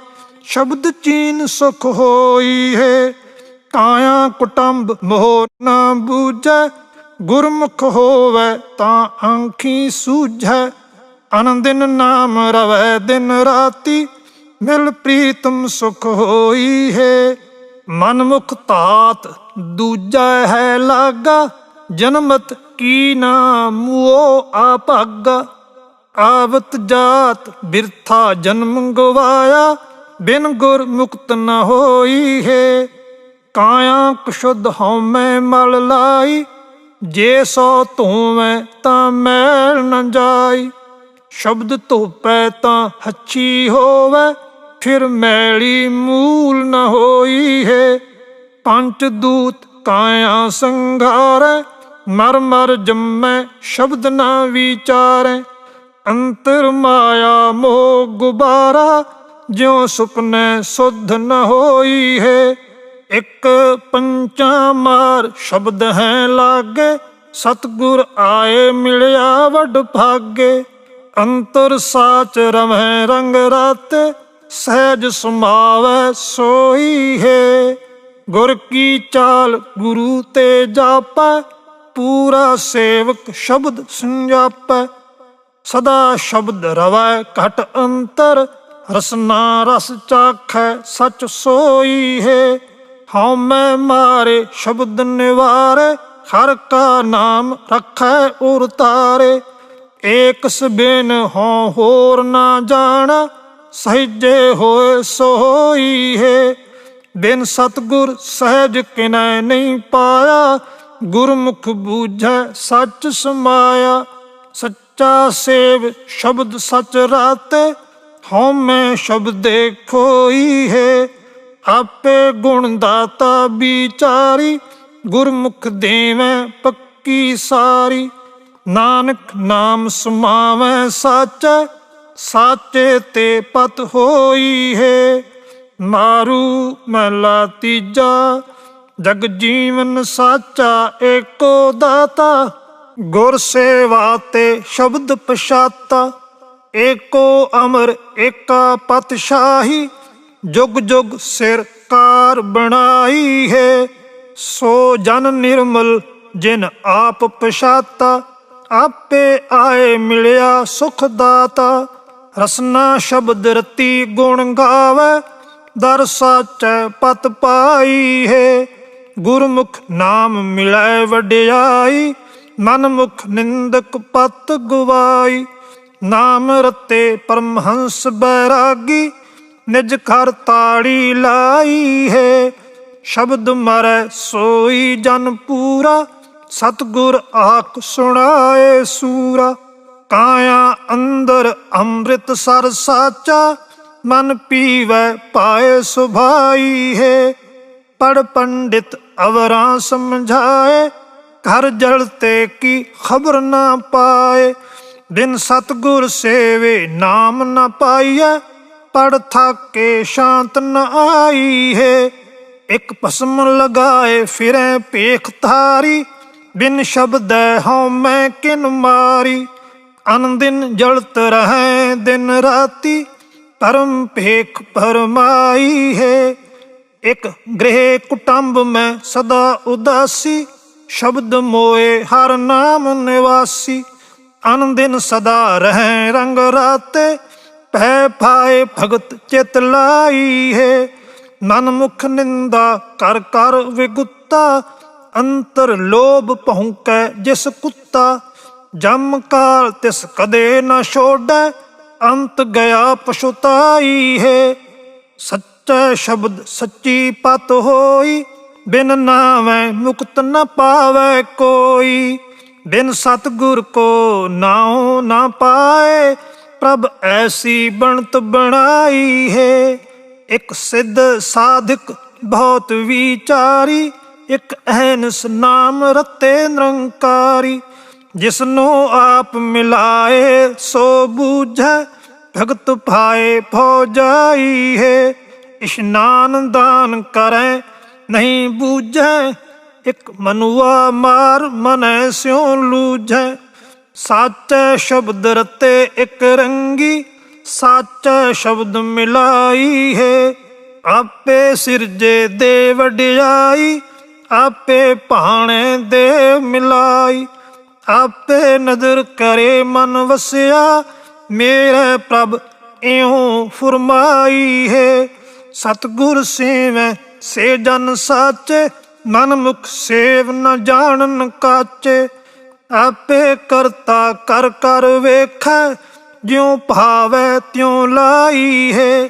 शब्द चीन सुख होई है। काया कुटुंब मोह न बूझै, गुरमुख होवै तां आँखी सूझै। अनदिन नाम रवै दिन राती, मिल प्रीतम सुख होई है। मनमुख तात दूजा है लागा, जनमत की नाम वो आभागा। आवत जात बिरथा जन्म गवाया, बिन गुर मुक्त न होई है। काया कुशुद्ध हौमै मल लाई, जे सौ धोवै तां मैल न जाई। शब्द धोपै तां हच्छी होवै, फिर मैली मूल न होई है। पंच दूत काया संघारै, मर मर जम्मै शब्द न विचारै। अंतर माया मोह गुबारा, ज्यों सुपने सुध न होई है। एक पंचा मार शब्द है लागे, सतगुर आए मिलिया वड भागे। अंतर साच रवै रंग राते, सहज समावै सोई है। गुर की चाल गुरु ते जापै, पूरा सेवक शब्द संजापै। सदा शब्द रवै घट अंतर, रसना रस चाखै सच सोई है। हौमै मारे शब्द निवारे, हर का नाम रखै उर तारे। एक बिन हों होर ना जाना, सहिजे होए सो होई है। बिन सतगुर सहज किनै नहीं पाया, गुरमुख बूझै सच समाया। सच्चा सेव शब्द सच राते, हौमै शब्दे खोई है। आपे गुण दाता बिचारी, गुरमुख देवै पक्की सारी। नानक नाम समावै साचै, साचे ते पत होई है। मारू महला तीजा, जग जीवन साचा एको दाता। गुर सेवा ते शब्द पछाता, एको अमर एका पतशाही। जुग जुग सिर कार बनाई है, सो जन निर्मल जिन आप पछाता। आपे आए मिलिया सुख दाता, रसना शब्द रति गुण गावै। दर साचै पत पाई है, गुरमुख नाम मिलै वडियाई। मनमुख निंदक पत गवाई, नाम रते परमहंस बैरागी। निज घर ताड़ी लाई है, ਸ਼ਬਦ ਮਾਰੈ ਸੋਈ ਜਨ ਪੂਰਾ, ਸਤਿਗੁਰ ਆਖ ਸੁਣਾਏ ਸੂਰਾ। ਕਾਇਆ ਅੰਦਰ ਅੰਮ੍ਰਿਤ ਸਰ ਸਾਚਾ, ਮਨ ਪੀਵੈ ਪਾਏ ਸੁਭਾਈ ਹੈ। ਪੜ ਪੰਡਿਤ ਅਵਰਾਂ ਸਮਝਾਏ, ਘਰ ਜਲਤੇ ਕੀ ਖਬਰ ਨਾ ਪਾਏ। ਬਿਨ ਸਤਿਗੁਰ ਸੇਵੇ ਨਾਮ ਨ ਪਾਈਐ, ਪੜ ਥਾਕੇ ਸ਼ਾਂਤ ਨ ਆਈ ਹੈ। ਇੱਕ ਭਸਮ ਲਗਾਏ ਫਿਰੈ ਭੇਖ ਧਾਰੀ, ਬਿਨ ਸ਼ਬਦੈ ਹਉਮੈ ਕਿਨ ਮਾਰੀ। ਅਨ ਦਿਨ ਜਲਤ ਰਹੈ ਦਿਨ ਰਾਤੀ, ਧਰਮ ਭੇਖ ਭਰਮਾਈ ਹੈ। ਇੱਕ ਗ੍ਰਹਿ ਕੁਟੰਬ ਮੈਂ ਸਦਾ ਉਦਾਸੀ, ਸ਼ਬਦ ਮੋਏ ਹਰ ਨਾਮ ਨਿਵਾਸੀ। ਅਨ ਦਿਨ ਸਦਾ ਰਹਿ ਰੰਗ ਰਾਤੇ, ਭੈ ਪਾਏ ਭਗਤ ਚਿਤ ਲਾਈ ਹੈ। ਮਨ ਮੁਖ ਨਿੰਦਾ ਕਰ ਕਰ ਵਿਗੁੱਤਾ, ਅੰਤਰ ਲੋਭ ਭੌਂਕੈ ਜਿਸ ਕੁੱਤਾ। ਜਮ ਕਾਲ ਤਿਸ ਕਦੇ ਨਾ ਛੋੜੈ, ਅੰਤ ਗਿਆ ਪਛੁਤਾਈ ਹੈ। ਸੱਚਾ ਸ਼ਬਦ ਸੱਚੀ ਪਤ ਹੋਈ, ਬਿਨ ਨਾਵੈ ਮੁਕਤ ਨ ਪਾਵੈ ਕੋਈ। ਬਿਨ ਸਤਿਗੁਰ ਕੋ ਨਾਉ ਨਾ ਪਾਏ, ਪ੍ਰਭ ਐਸੀ ਬਣਤ ਬਣਾਈ ਹੈ। ਇੱਕ ਸਿੱਧ ਸਾਧਕ ਬਹੁਤ ਵਿਚਾਰੀ, ਇੱਕ ਅਹਨਿਸ ਨਾਮ ਰਤੇ ਨਿਰੰਕਾਰੀ। ਜਿਸਨੂੰ ਆਪ ਮਿਲਾਏ ਸੋ ਬੂਝੈ, ਭਗਤ ਭਾਏ ਭਉ ਜਾਈ ਹੈ। ਇਸ਼ਨਾਨ ਦਾਨ ਕਰੈ ਨਹੀਂ ਬੂਝੈ, ਇੱਕ ਮਨੁਆ ਮਾਰ ਮਨੈ ਸਿਉ ਲੂਝੈ। ਸਾਚੈ ਸ਼ਬਦ ਰਤੇ ਇੱਕ ਰੰਗੀ, ਸਾਚੈ ਸ਼ਬਦ ਮਿਲਾਈ ਹੈ। ਆਪੇ ਸਿਰਜੇ ਦੇ ਵਡਿਆਈ, ਆਪੇ ਭਾਣੇ ਦੇ ਮਿਲਾਈ। ਆਪੇ ਨਦਰ ਕਰੇ ਮਨ ਵਸਿਆ, ਮੇਰੇ ਪ੍ਰਭ ਇਉਂ ਫੁਰਮਾਈ ਹੈ। ਸਤਿਗੁਰ ਸੇਵੈ ਸੇ ਜਨ ਸਾਚੇ, ਮਨ ਮੁਖ ਸੇਵ ਨ ਜਾਣਨ ਕਾਚੇ। ਆਪੇ ਕਰਤਾ ਕਰ ਕਰ ਵੇਖੈ, ਜਿਉ ਭਾਵੈ ਤਿਉ ਲਾਈ ਹੈ।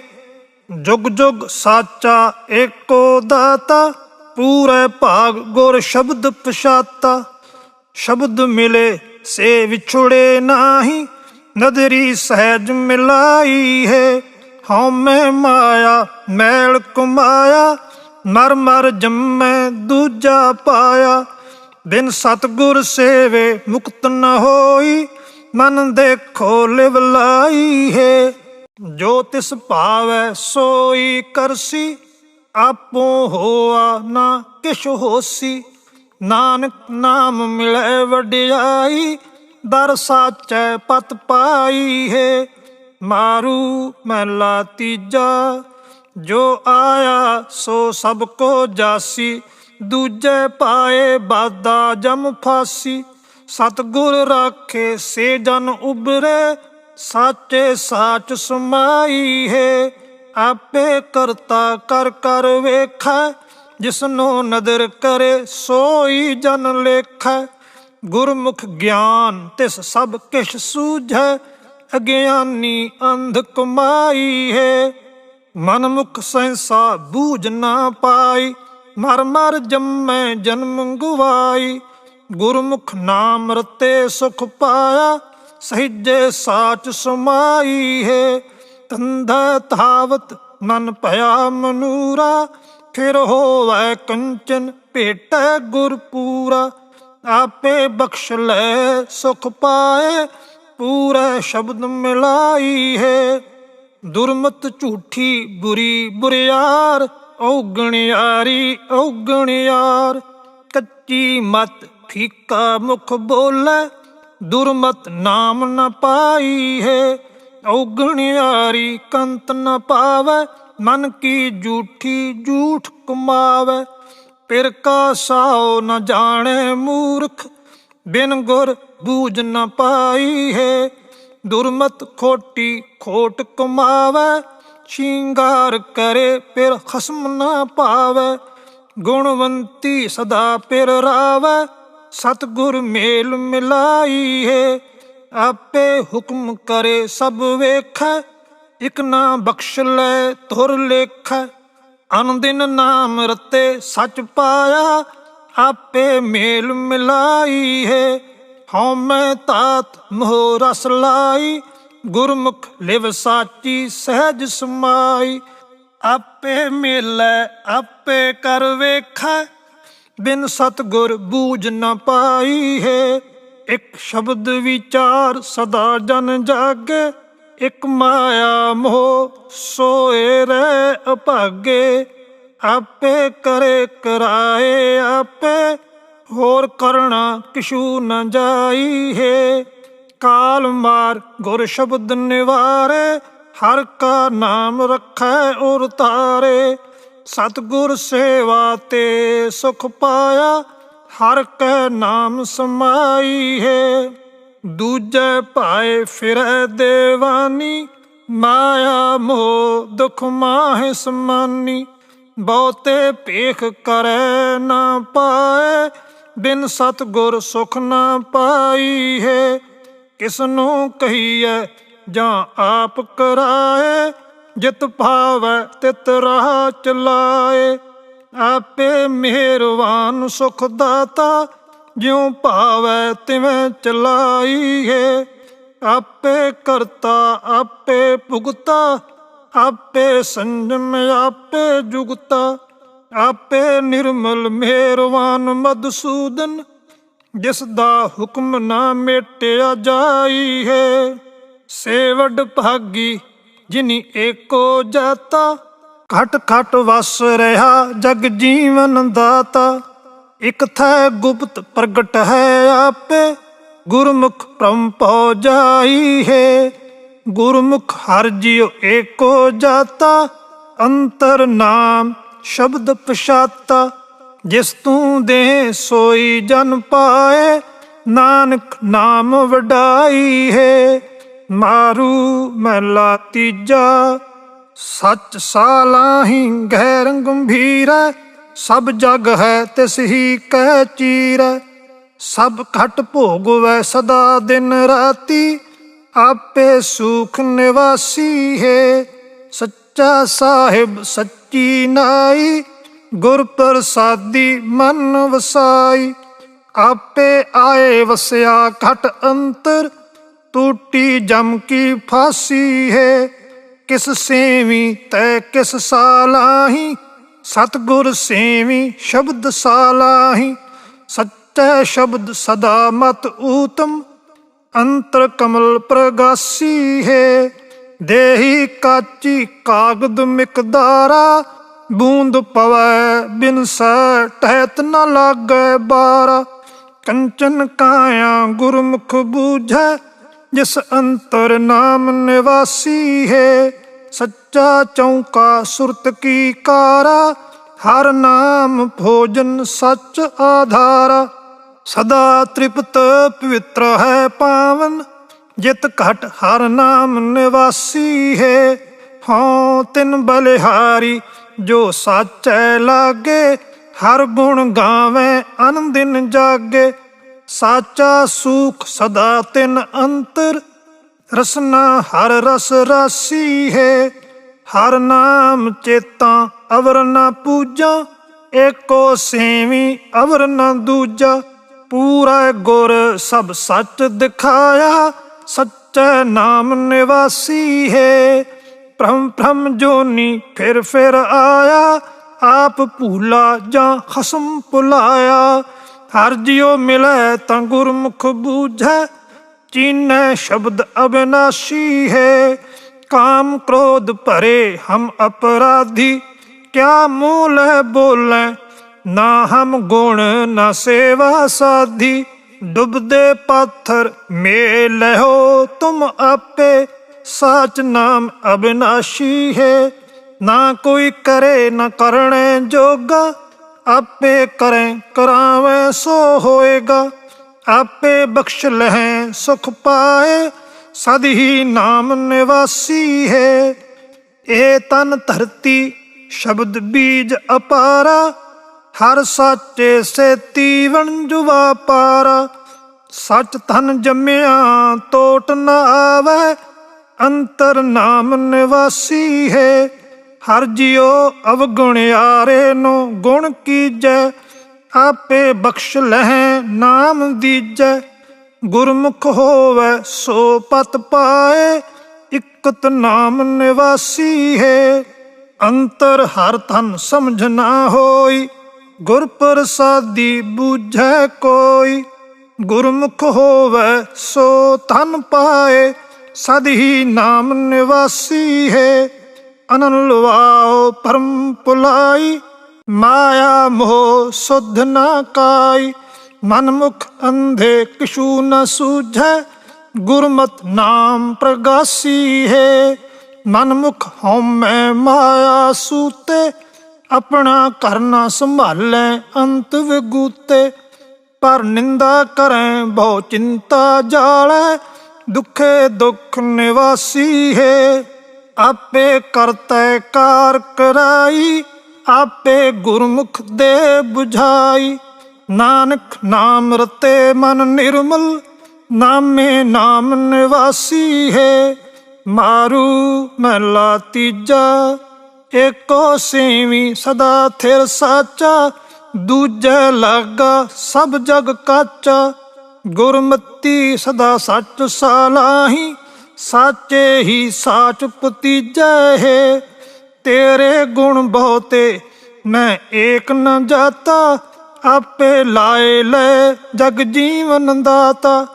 ਜੁਗ ਜੁਗ ਸਾਚਾ ਏਕੋ ਦਾਤਾ, ਪੂਰੇ ਭਾਗ ਗੁਰ ਸ਼ਬਦ ਪਛਾਤਾ। ਸ਼ਬਦ ਮਿਲੇ ਸੇ ਵਿਛੁੜੇ ਨਾਹੀ, ਨਦਰੀ ਸਹਿਜ ਮਿਲਾਈ ਹੈ। ਹਉਮੈ ਮਾਇਆ ਮੈਲ ਕੁਮਾਇਆ, ਮਰ ਮਰ ਜੰਮੈ ਦੂਜਾ ਪਾਇਆ। ਬਿਨ ਸਤਿਗੁਰ ਸੇਵੇ ਮੁਕਤ ਨ ਹੋਈ, ਮਨ ਦੇਖੋ ਲਿਵ ਲਾਈ ਹੈ। ਜੋ ਤਿਸ ਭਾਵੈ ਸੋਈ ਕਰਸੀ, ਆਪੋ ਹੋਆ ਨਾ ਕਿਛ ਹੋਸੀ। ਨਾਨਕ ਨਾਮ ਮਿਲੈ ਵਡਿਆਈ, ਦਰ ਸਾਚੈ ਪਤ ਪਾਈ ਹੈ। ਮਾਰੂ ਮਹਿਲਾ ਤੀਜਾ, ਜੋ ਆਇਆ ਸੋ ਸਭ ਕੋ ਜਾਸੀ। ਦੂਜੇ ਪਾਏ ਬਾਦਾ ਜਮ ਫਾਸੀ, ਸਤਿਗੁਰ ਰਾਖੇ ਸੇ ਜਨ ਉਬਰੇ। ਸਾਚੇ ਸਾਚ ਸਮਾਈ ਹੈ। ਆਪੇ ਕਰਤਾ ਕਰ ਕਰ ਵੇਖੈ, ਜਿਸਨੂੰ ਨਦਰ ਕਰੇ ਸੋਈ ਜਨ ਲੇਖੈ। ਗੁਰਮੁਖ ਗਿਆਨ ਤਿਸ ਸਭ ਕਿਛ ਸੂਝੈ, ਅਗਿਆਨੀ ਅੰਧ ਕਮਾਈ ਹੈ। ਮਨ ਮੁਖ ਸਹਿਸਾ ਬੂਝ ਨਾ ਪਾਈ, ਮਰ ਮਰ ਜੰਮੈ ਜਨਮ ਗਵਾਈ। ਗੁਰਮੁਖ ਨਾਮ ਰਤੇ ਸੁਖ ਪਾਇਆ, ਸਹਿਜੇ ਸਾਚ ਸਮਾਈ ਹੈ। ਤੰਧੈ ਧਾਵਤ ਮਨ ਭਇਆ ਮਨੂਰਾ, ਫਿਰ ਹੋਵੈ ਕੰਚਨ ਭੇਟੈ ਗੁਰ ਪੂਰਾ। ਆਪੇ ਬਖਸ਼ ਲੈ ਸੁਖ ਪਾਏ, ਪੂਰੇ ਸ਼ਬਦ ਮਿਲਾਈ ਹੈ। ਦੁਰਮਤ ਝੂਠੀ ਬੁਰੀ ਬੁਰਿਆਰ, ਔਗਣਿਆਰੀ ਔਗਣਿਆਰ। ਕੱਚੀ ਮਤ ਫੀਕਾ ਮੁਖ ਬੋਲੇ, ਦੁਰਮਤ ਨਾਮ ਨ ਪਾਈ ਹੈ। ਔਗਣਿਆਰੀ ਕੰਤ ਨ ਪਾਵੈ, ਮਨ ਕੀ ਝੂਠੀ ਝੂਠ ਕਮਾਵੈ। ਪਿਰ ਕਾ ਸਾਉ ਨ ਜਾਣੈ ਮੂਰਖ, ਬਿਨ ਗੁਰ ਬੂਝ ਨ ਪਾਈ ਹੈ। ਦੁਰਮਤ ਖੋਟੀ ਖੋਟ ਕਮਾਵੈ, ਸ਼ਿੰਗਾਰ ਕਰੇ ਪਿਰ ਖਸਮ ਨ ਪਾਵੈ। ਗੁਣਵੰਤੀ ਸਦਾ ਪਿਰ ਰਾਵੈ, ਸਤਿਗੁਰ ਮੇਲ ਮਿਲਾਈ ਹੈ। ਆਪੇ ਹੁਕਮ ਕਰੇ ਸਭ ਵੇਖੈ, ਇਕ ਨਾ ਬਖਸ਼ ਲੈ ਧੁਰ ਲੇਖੈ। ਅਨ ਦਿਨ ਨਾਮ ਰਤੇ ਸੱਚ ਪਾਇਆ, ਆਪੇ ਮੇਲ ਮਿਲਾਈ ਹੈ। ਹਉਮੈ ਤਾਤ ਮੋਹ ਰਸ ਲਾਈ, ਗੁਰਮੁਖ ਲਿਵ ਸਾਚੀ ਸਹਿਜ ਸਮਾਈ। ਆਪੇ ਮਿਲੈ ਆਪੇ ਕਰ ਵੇਖੈ, ਬਿਨ ਸਤਿਗੁਰ ਬੂਝ ਨ ਪਾਈ ਹੈ। ਇੱਕ ਸ਼ਬਦ ਵਿਚਾਰ ਸਦਾ ਜਨ ਜਾਗੇ, ਇੱਕ ਮਾਇਆ ਮੋਹ ਸੋਏ ਰਹਿ ਅਭਾਗੇ। ਆਪੇ ਕਰੇ ਕਰਾਏ ਆਪੇ, ਹੋਰ ਕਰਣਾ ਕਿਛੂ ਨ ਜਾਈ ਹੈ। ਕਾਲ ਮਾਰ ਗੁਰ ਸ਼ਬਦ ਨਿਵਾਰੇ, ਹਰ ਕਾ ਨਾਮ ਰੱਖੈ ਉਰ ਤਾਰੇ। ਸਤਿਗੁਰ ਸੇਵਾ ਤੇ ਸੁਖ ਪਾਇਆ, ਹਰ ਕੈ ਨਾਮ ਸਮਾਈ ਹੈ। ਦੂਜੇ ਭਾਏ ਫਿਰੈ ਦੇਵਾਨੀ, ਮਾਇਆ ਮੋਹ ਦੁਖ ਮਾਹਿ ਸਮਾਨੀ। ਬਹੁਤੇ ਭੇਖ ਕਰੈ ਨਾ ਪਾਏ, ਬਿਨ ਸਤਿਗੁਰ ਸੁਖ ਨਾ ਪਾਈ ਹੈ। ਕਿਸਨੂੰ ਕਹੀਐ ਜਾਂ ਆਪ ਕਰਾਏ, ਜਿਤ ਭਾਵੈ ਤਿਤ ਰਾਹ ਚਲਾਏ। ਆਪੇ ਮਿਹਰਬਾਨ ਸੁਖ ਦਾਤਾ, ਜਿਉ ਭਾਵੈ ਤਿਵੇਂ ਚਲਾਈ ਹੈ। ਆਪੇ ਕਰਤਾ ਆਪੇ ਭੁਗਤਾ, ਆਪੇ ਸੰਜਮ ਆਪੇ ਜੁਗਤਾ। ਆਪੇ ਨਿਰਮਲ ਮਿਹਰਬਾਨ ਮਧੂਸੂਦਨ, ਜਿਸ ਦਾ ਹੁਕਮ ਨਾ ਮੇਟਿਆ ਜਾਈ ਹੈ। ਸੇ ਵਡ ਭਾਗੀ ਜਿਨੀ ਏਕੋ ਜਾਤਾ, ਘਟ ਘਟ ਵਸ ਰਿਹਾ ਜਗ ਜੀਵਨ ਦਾਤਾ। ਇਕ ਥੈ ਗੁਪਤ ਪ੍ਰਗਟ ਹੈ ਆਪੇ, ਗੁਰਮੁਖ ਭ੍ਰਮ ਭਉ ਜਾਈ ਹੈ। ਗੁਰਮੁਖ ਹਰਿ ਜੀਉ ਏਕੋ ਜਾਤਾ, ਅੰਤਰ ਨਾਮ ਸ਼ਬਦ ਪਛਾਤਾ। ਜਿਸ ਤੂੰ ਦੇ ਸੋਈ ਜਨ ਪਾਏ, ਨਾਨਕ ਨਾਮ ਵਡਾਈ ਹੈ। ਮਾਰੂ ਮਹਿਲਾ ਤੀਜਾ, ਸੱਚ ਸਾਲਾਹੀ ਗਹਿਰ ਗੰਭੀਰੈ, ਸਭ ਜਗ ਹੈ ਤਿਸ ਹੀ ਕਹਿ ਚੀਰੈ। ਸਭ ਘਟ ਭੋਗਵੈ ਸਦਾ ਦਿਨ ਰਾਤੀ, ਆਪੇ ਸੂਖ ਨਿਵਾਸੀ ਹੈ। ਸੱਚਾ ਸਾਹਿਬ ਸੱਚੀ ਨਾਈ, ਗੁਰ ਪ੍ਰਸਾਦੀ ਮਨ ਵਸਾਈ। ਆਪੇ ਆਏ ਵਸਿਆ ਘਟ ਅੰਤਰ, ਟੂਟੀ ਜਮ ਕੀ ਫਾਸੀ ਹੈ। ਕਿਸ ਸੇਵੀ ਤੈ ਕਿਸ ਸਾਲਾਹੀ, ਸਤਿਗੁਰ ਸੇਵੀ ਸ਼ਬਦ ਸਾਲਾਹੀ। ਸੱਚੈ ਸ਼ਬਦ ਸਦਾ ਮਤ ਊਤਮ, ਅੰਤਰ ਕਮਲ ਪ੍ਰਗਾਸੀ ਹੈ। ਦੇਹੀ ਕਾਚੀ ਕਾਗਦ ਮਿਕਦਾਰਾ, ਬੂੰਦ ਪਵੈ ਬਿਨ ਸੈ ਟਹਿਤ ਨ ਲਾਗੈ ਬਾਰਾ। ਕੰਚਨ ਕਾਇਆ ਗੁਰਮੁਖ ਬੂਝੈ, ਜਿਸ ਅੰਤਰ ਨਾਮ ਨਿਵਾਸੀ ਹੈ। ਸੱਚਾ ਚੌਂਕਾ ਸੁਰਤ ਕੀ ਕਾਰਾ, ਹਰ ਨਾਮ ਭੋਜਨ ਸੱਚ ਆਧਾਰਾ। ਸਦਾ ਤ੍ਰਿਪਤ ਪਵਿੱਤਰ ਹੈ ਪਾਵਨ, ਜਿਤ ਘਟ ਹਰ ਨਾਮ ਨਿਵਾਸੀ ਹੈ। ਹਉ ਤਿਨ ਬਲਿਹਾਰੀ ਜੋ ਸਾਚੈ ਲਾਗੇ, ਹਰ ਗੁਣ ਗਾਵੇਂ ਅਨ ਦਿਨ ਜਾਗੇ। ਸਾਚਾ ਸੂਖ ਸਦਾ ਤਿਨ ਅੰਤਰ, ਰਸਨਾ ਹਰ ਰਸ ਰਾਸੀ ਹੈ। ਹਰ ਨਾਮ ਚੇਤਾ ਅਵਰ ਨ ਪੂਜਾ, ਏਕੋ ਸੇਵੀ ਅਵਰ ਨ ਦੂਜਾ। ਪੂਰਾ ਗੁਰ ਸਭ ਸੱਚ ਦਿਖਾਇਆ, ਸੱਚੈ ਨਾਮ ਨਿਵਾਸੀ ਹੈ। ਭ੍ਰਮ ਭ੍ਰਮ ਜੋਨੀ ਫਿਰ ਫਿਰ ਆਇਆ, ਆਪ ਭੂਲਾ ਜਾਂ ਖਸਮ ਭੁਲਾਇਆ। ਹਰ ਜਿਉ ਮਿਲੈ ਤਾਂ ਗੁਰਮੁਖ ਬੂਝੈ, ਚੀਨੈ ਸ਼ਬਦ ਅਬਿਨਾਸ਼ੀ ਹੈ। ਕਾਮ ਕ੍ਰੋਧ ਭਰੇ ਹਮ ਅਪਰਾਧੀ, ਕਿਆ ਮੂਲ ਹੈ ਬੋਲੈ ਨਾ ਹਮ ਗੁਣ ਨਾ ਸੇਵਾ ਸਾਧੀ। ਡੁਬਦੇ ਪਾਥਰ ਮੇ ਲਹੋ ਤੁਮ ਆਪੇ, ਸਾਚ ਨਾਮ ਅਬਿਨਾਸ਼ੀ ਹੈ। ਨਾ ਕੋਈ ਕਰੇ ਨਾ ਕਰਣੇ ਜੋਗਾ, ਆਪੇ ਕਰੈ ਕਰਾਵੇ ਸੋ ਹੋਏਗਾ। ਆਪੇ ਬਖਸ਼ ਲਹੈ ਸੁਖ ਪਾਏ, ਸਦ ਹੀ ਨਾਮ ਨਿਵਾਸੀ ਹੈ। ਇਹ ਤਨ ਧਰਤੀ ਸ਼ਬਦ ਬੀਜ ਅਪਾਰਾ, ਹਰ ਸਾਚੇ ਸੇਤੀ ਵਣਜ ਵਾਪਾਰਾ। ਸੱਚ ਧਨ ਜੰਮਿਆ ਤੋਟ ਨ ਆਵੈ, ਅੰਤਰ ਨਾਮ ਨਿਵਾਸੀ ਹੈ। ਹਰ ਜਿਉ ਅਵਗੁਣਿਆਰੇ ਨੂੰ ਗੁਣ ਕੀਜੈ, ਆਪੇ ਬਖਸ਼ ਲਹੈ ਨਾਮ ਦੀਜੈ। ਗੁਰਮੁਖ ਹੋਵੈ ਸੋ ਪਤ ਪਾਏ, ਇਕਤ ਨਾਮ ਨਿਵਾਸੀ ਹੈ। ਅੰਤਰ ਹਰ ਧਨ ਸਮਝ ਨਾ ਹੋਈ, ਗੁਰ ਪ੍ਰਸਾਦੀ ਬੂਝੈ ਕੋਈ। ਗੁਰਮੁਖ ਹੋਵੈ ਸੋ ਧਨ ਪਾਏ, ਸਦ ਹੀ ਨਾਮ ਨਿਵਾਸੀ ਹੈ। ਅਨਨ ਲਵਾਓ ਭਰਮ ਭੁਲਾਈ, ਮਾਇਆ ਮੋਹ ਸੁਧ ਨਾ ਕਾਈ। ਮਨਮੁਖ ਅੰਧੇ ਕਿਛੂ ਨ ਸੂਝੈ, ਗੁਰਮਤਿ ਨਾਮ ਪ੍ਰਗਾਸੀ ਹੈ। ਮਨਮੁਖ ਹਉਮੈ ਮਾਇਆ ਸੂਤੇ, ਆਪਣਾ ਘਰ ਨਾ ਸੰਭਾਲੈ ਅੰਤ ਵਿਗੂਤੇ। ਪਰ ਨਿੰਦਾ ਕਰੈ ਬਹੁ ਚਿੰਤਾ ਜਾਲੈ, ਦੁਖੇ ਦੁਖ ਨਿਵਾਸੀ ਹੈ। ਆਪੇ ਕਰਤੈ ਕਾਰ ਕਰਾਈ, ਆਪੇ ਗੁਰਮੁਖ ਦੇ ਬੁਝਾਈ। ਨਾਨਕ ਨਾਮ ਰਤੇ ਮਨ ਨਿਰਮਲ, ਨਾਮੇ ਨਾਮ ਨਿਵਾਸੀ ਹੈ। ਮਾਰੂ ਮਹਲਾ ਤੀਜਾ, ਏਕੋ ਸੇਵੀ ਸਦਾ ਥਿਰ ਸਾਚਾ। ਦੂਜੈ ਲਾਗਾ ਸਭ ਜਗ ਕਾਚਾ, ਗੁਰਮਤੀ ਸਦਾ ਸੱਚ ਸਾਲਾਹੀ। ਸਾਚੇ ਹੀ ਸਾਚ ਭਤੀਜੈ ਹੈ। ਤੇਰੇ ਗੁਣ ਬਹੁਤੇ ਮੈਂ ਏਕ ਨ ਜਾਤਾ, ਆਪੇ ਲਾਏ ਲੈ ਜਗ ਜੀਵਨ ਦਾਤਾ।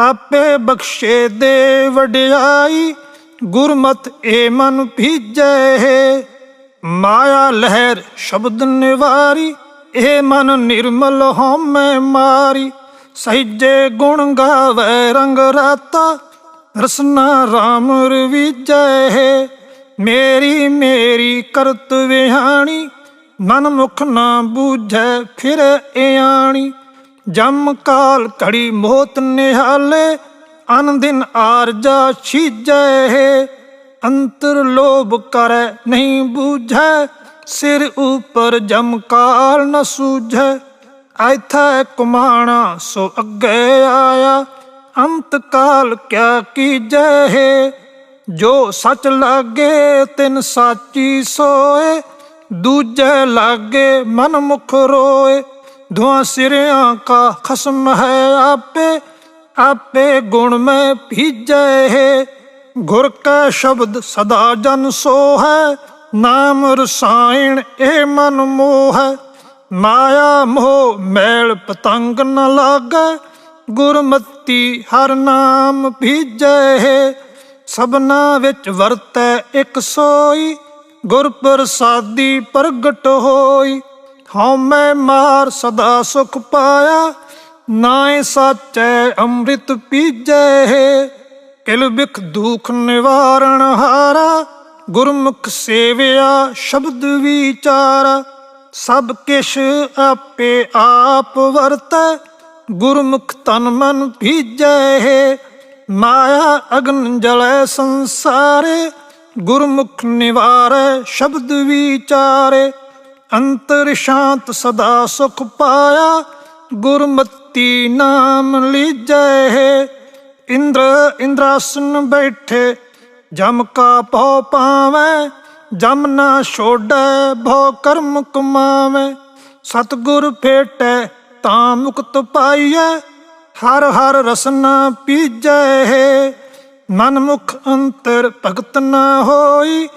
ਆਪੇ ਬਖਸ਼ੇ ਦੇ ਵਡਿਆਈ, ਗੁਰਮਤਿ ਏ ਮਨ ਭੀਜੈ ਹੈ। ਮਾਇਆ ਲਹਿਰ ਸ਼ਬਦ ਨਿਵਾਰੀ, ਇਹ ਮਨ ਨਿਰਮਲ ਹਉਮੈ ਮਾਰੀ। ਸਹਿਜੇ ਗੁਣ ਗਾਵੈ ਰੰਗ ਰਾਤਾ, ਰਸਨਾ ਰਾਮ ਰਵੀਜੈ ਹੈ। ਮੇਰੀ ਮੇਰੀ ਕਰਤ ਵਿਹਾਣੀ, ਮਨ ਮੁਖ ਨਾ ਬੂਝੈ ਫਿਰ ਇਆਣੀ। ਜਮ ਕਾਲ ਘੜੀ ਮੋਤ ਨਿਹਾਲੇ, ਅਨ ਦਿਨ ਆਰਜਾ ਛੀਜੈ ਹੈ। ਅੰਤਰ ਲੋਭ ਕਰੈ ਨਹੀਂ ਬੂਝੈ, ਸਿਰ ਉਪਰ ਜਮ ਕਾਲ ਨ ਸੂਝੈ। ਐਥੈ ਕੁਮਾਣਾ ਸੋ ਅੱਗੇ ਆਇਆ, ਅੰਤ ਕਾਲ ਕਿਆ ਕੀਜੈ ਹੈ। ਜੋ ਸੱਚ ਲਾਗੇ ਤਿਨ ਸਾਚੀ ਸੋਏ, ਦੂਜੈ ਲਾਗੇ ਮਨ ਮੁਖ ਰੋਏ। ਧੁਆਂ ਸਿਰਿਆਂ ਕਾ ਖਸਮ ਹੈ ਆਪੇ, ਆਪੇ ਗੁਣ ਮੈਂ ਭੀਜੈ ਹੈ। ਗੁਰ ਕੈ ਸ਼ਬਦ ਸਦਾ ਜਨ ਸੋ ਹੈ, ਨਾਮ ਰਸਾਇਣ ਇਹ ਮਨ ਮੋਹ ਹੈ। ਮਾਇਆ ਮੋਹ ਮੈਲ ਪਤੰਗ ਨ ਲਾਗੈ, ਗੁਰਮਤੀ ਹਰ ਨਾਮ ਭੀਜੈ ਹੈ। ਸਭਨਾ ਵਿੱਚ ਵਰਤੈ ਇੱਕ ਸੋਈ, ਗੁਰ ਪ੍ਰਸਾਦੀ ਪ੍ਰਗਟ ਹੋਈ। ਹਉਮੈ ਮਾਰ ਸਦਾ ਸੁਖ ਪਾਇਆ, ਨਾਏ ਸਾਚੈ ਅੰਮ੍ਰਿਤ ਪੀਜੈ ਹੈ। ਕਿਲ ਬਿਖ ਦੁਖ ਨਿਵਾਰਣ ਹਾਰਾ, ਗੁਰਮੁਖ ਸੇਵਿਆ ਸ਼ਬਦ ਵਿਚਾਰਾ। ਸਭ ਕਿਛ ਆਪੇ ਆਪ ਵਰਤੈ, ਗੁਰਮੁਖ ਤਨ ਮਨ ਭੀਜੈ ਹੈ। ਮਾਇਆ ਅਗਨ ਜਲੈ ਸੰਸਾਰੇ, ਗੁਰਮੁਖ ਨਿਵਾਰੈ ਸ਼ਬਦ ਵਿਚਾਰੇ। ਅੰਤਰ ਸ਼ਾਂਤ ਸਦਾ ਸੁਖ ਪਾਇਆ, ਗੁਰਮਤੀ ਨਾਮ ਲੀਜੈ ਹੈ। ਇੰਦਰ ਇੰਦਰਾਸਨ ਬੈਠੇ, ਜਮ ਕਾ ਭਉ ਪਾਵੈ। ਜਮ ਨਾ ਛੋੜੈ ਭਉ ਕਰਮ ਕਮਾਵੈ। ਸਤਿਗੁਰ ਭੇਟੈ ਤਾਂ ਮੁਕਤ ਪਾਈਐ, ਹਰ ਹਰ ਰਸਨਾ ਪੀਜੈ ਹੈ। ਮਨਮੁਖ ਅੰਤਰ ਭਗਤ ਨਾ ਹੋਈ,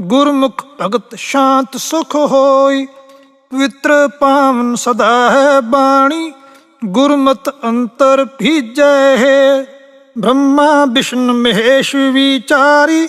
ਗੁਰਮੁਖ ਭਗਤ ਸ਼ਾਂਤ ਸੁਖ ਹੋਈ। ਪਵਿੱਤਰ ਪਾਵਨ ਸਦਾ ਹੈ ਬਾਣੀ, ਗੁਰਮਤਿ ਅੰਤਰ ਭੀਜੈ ਹੈ। ਬ੍ਰਹਮਾ ਵਿਸ਼ਨ ਮਹੇਸ਼ ਵਿਚਾਰੀ,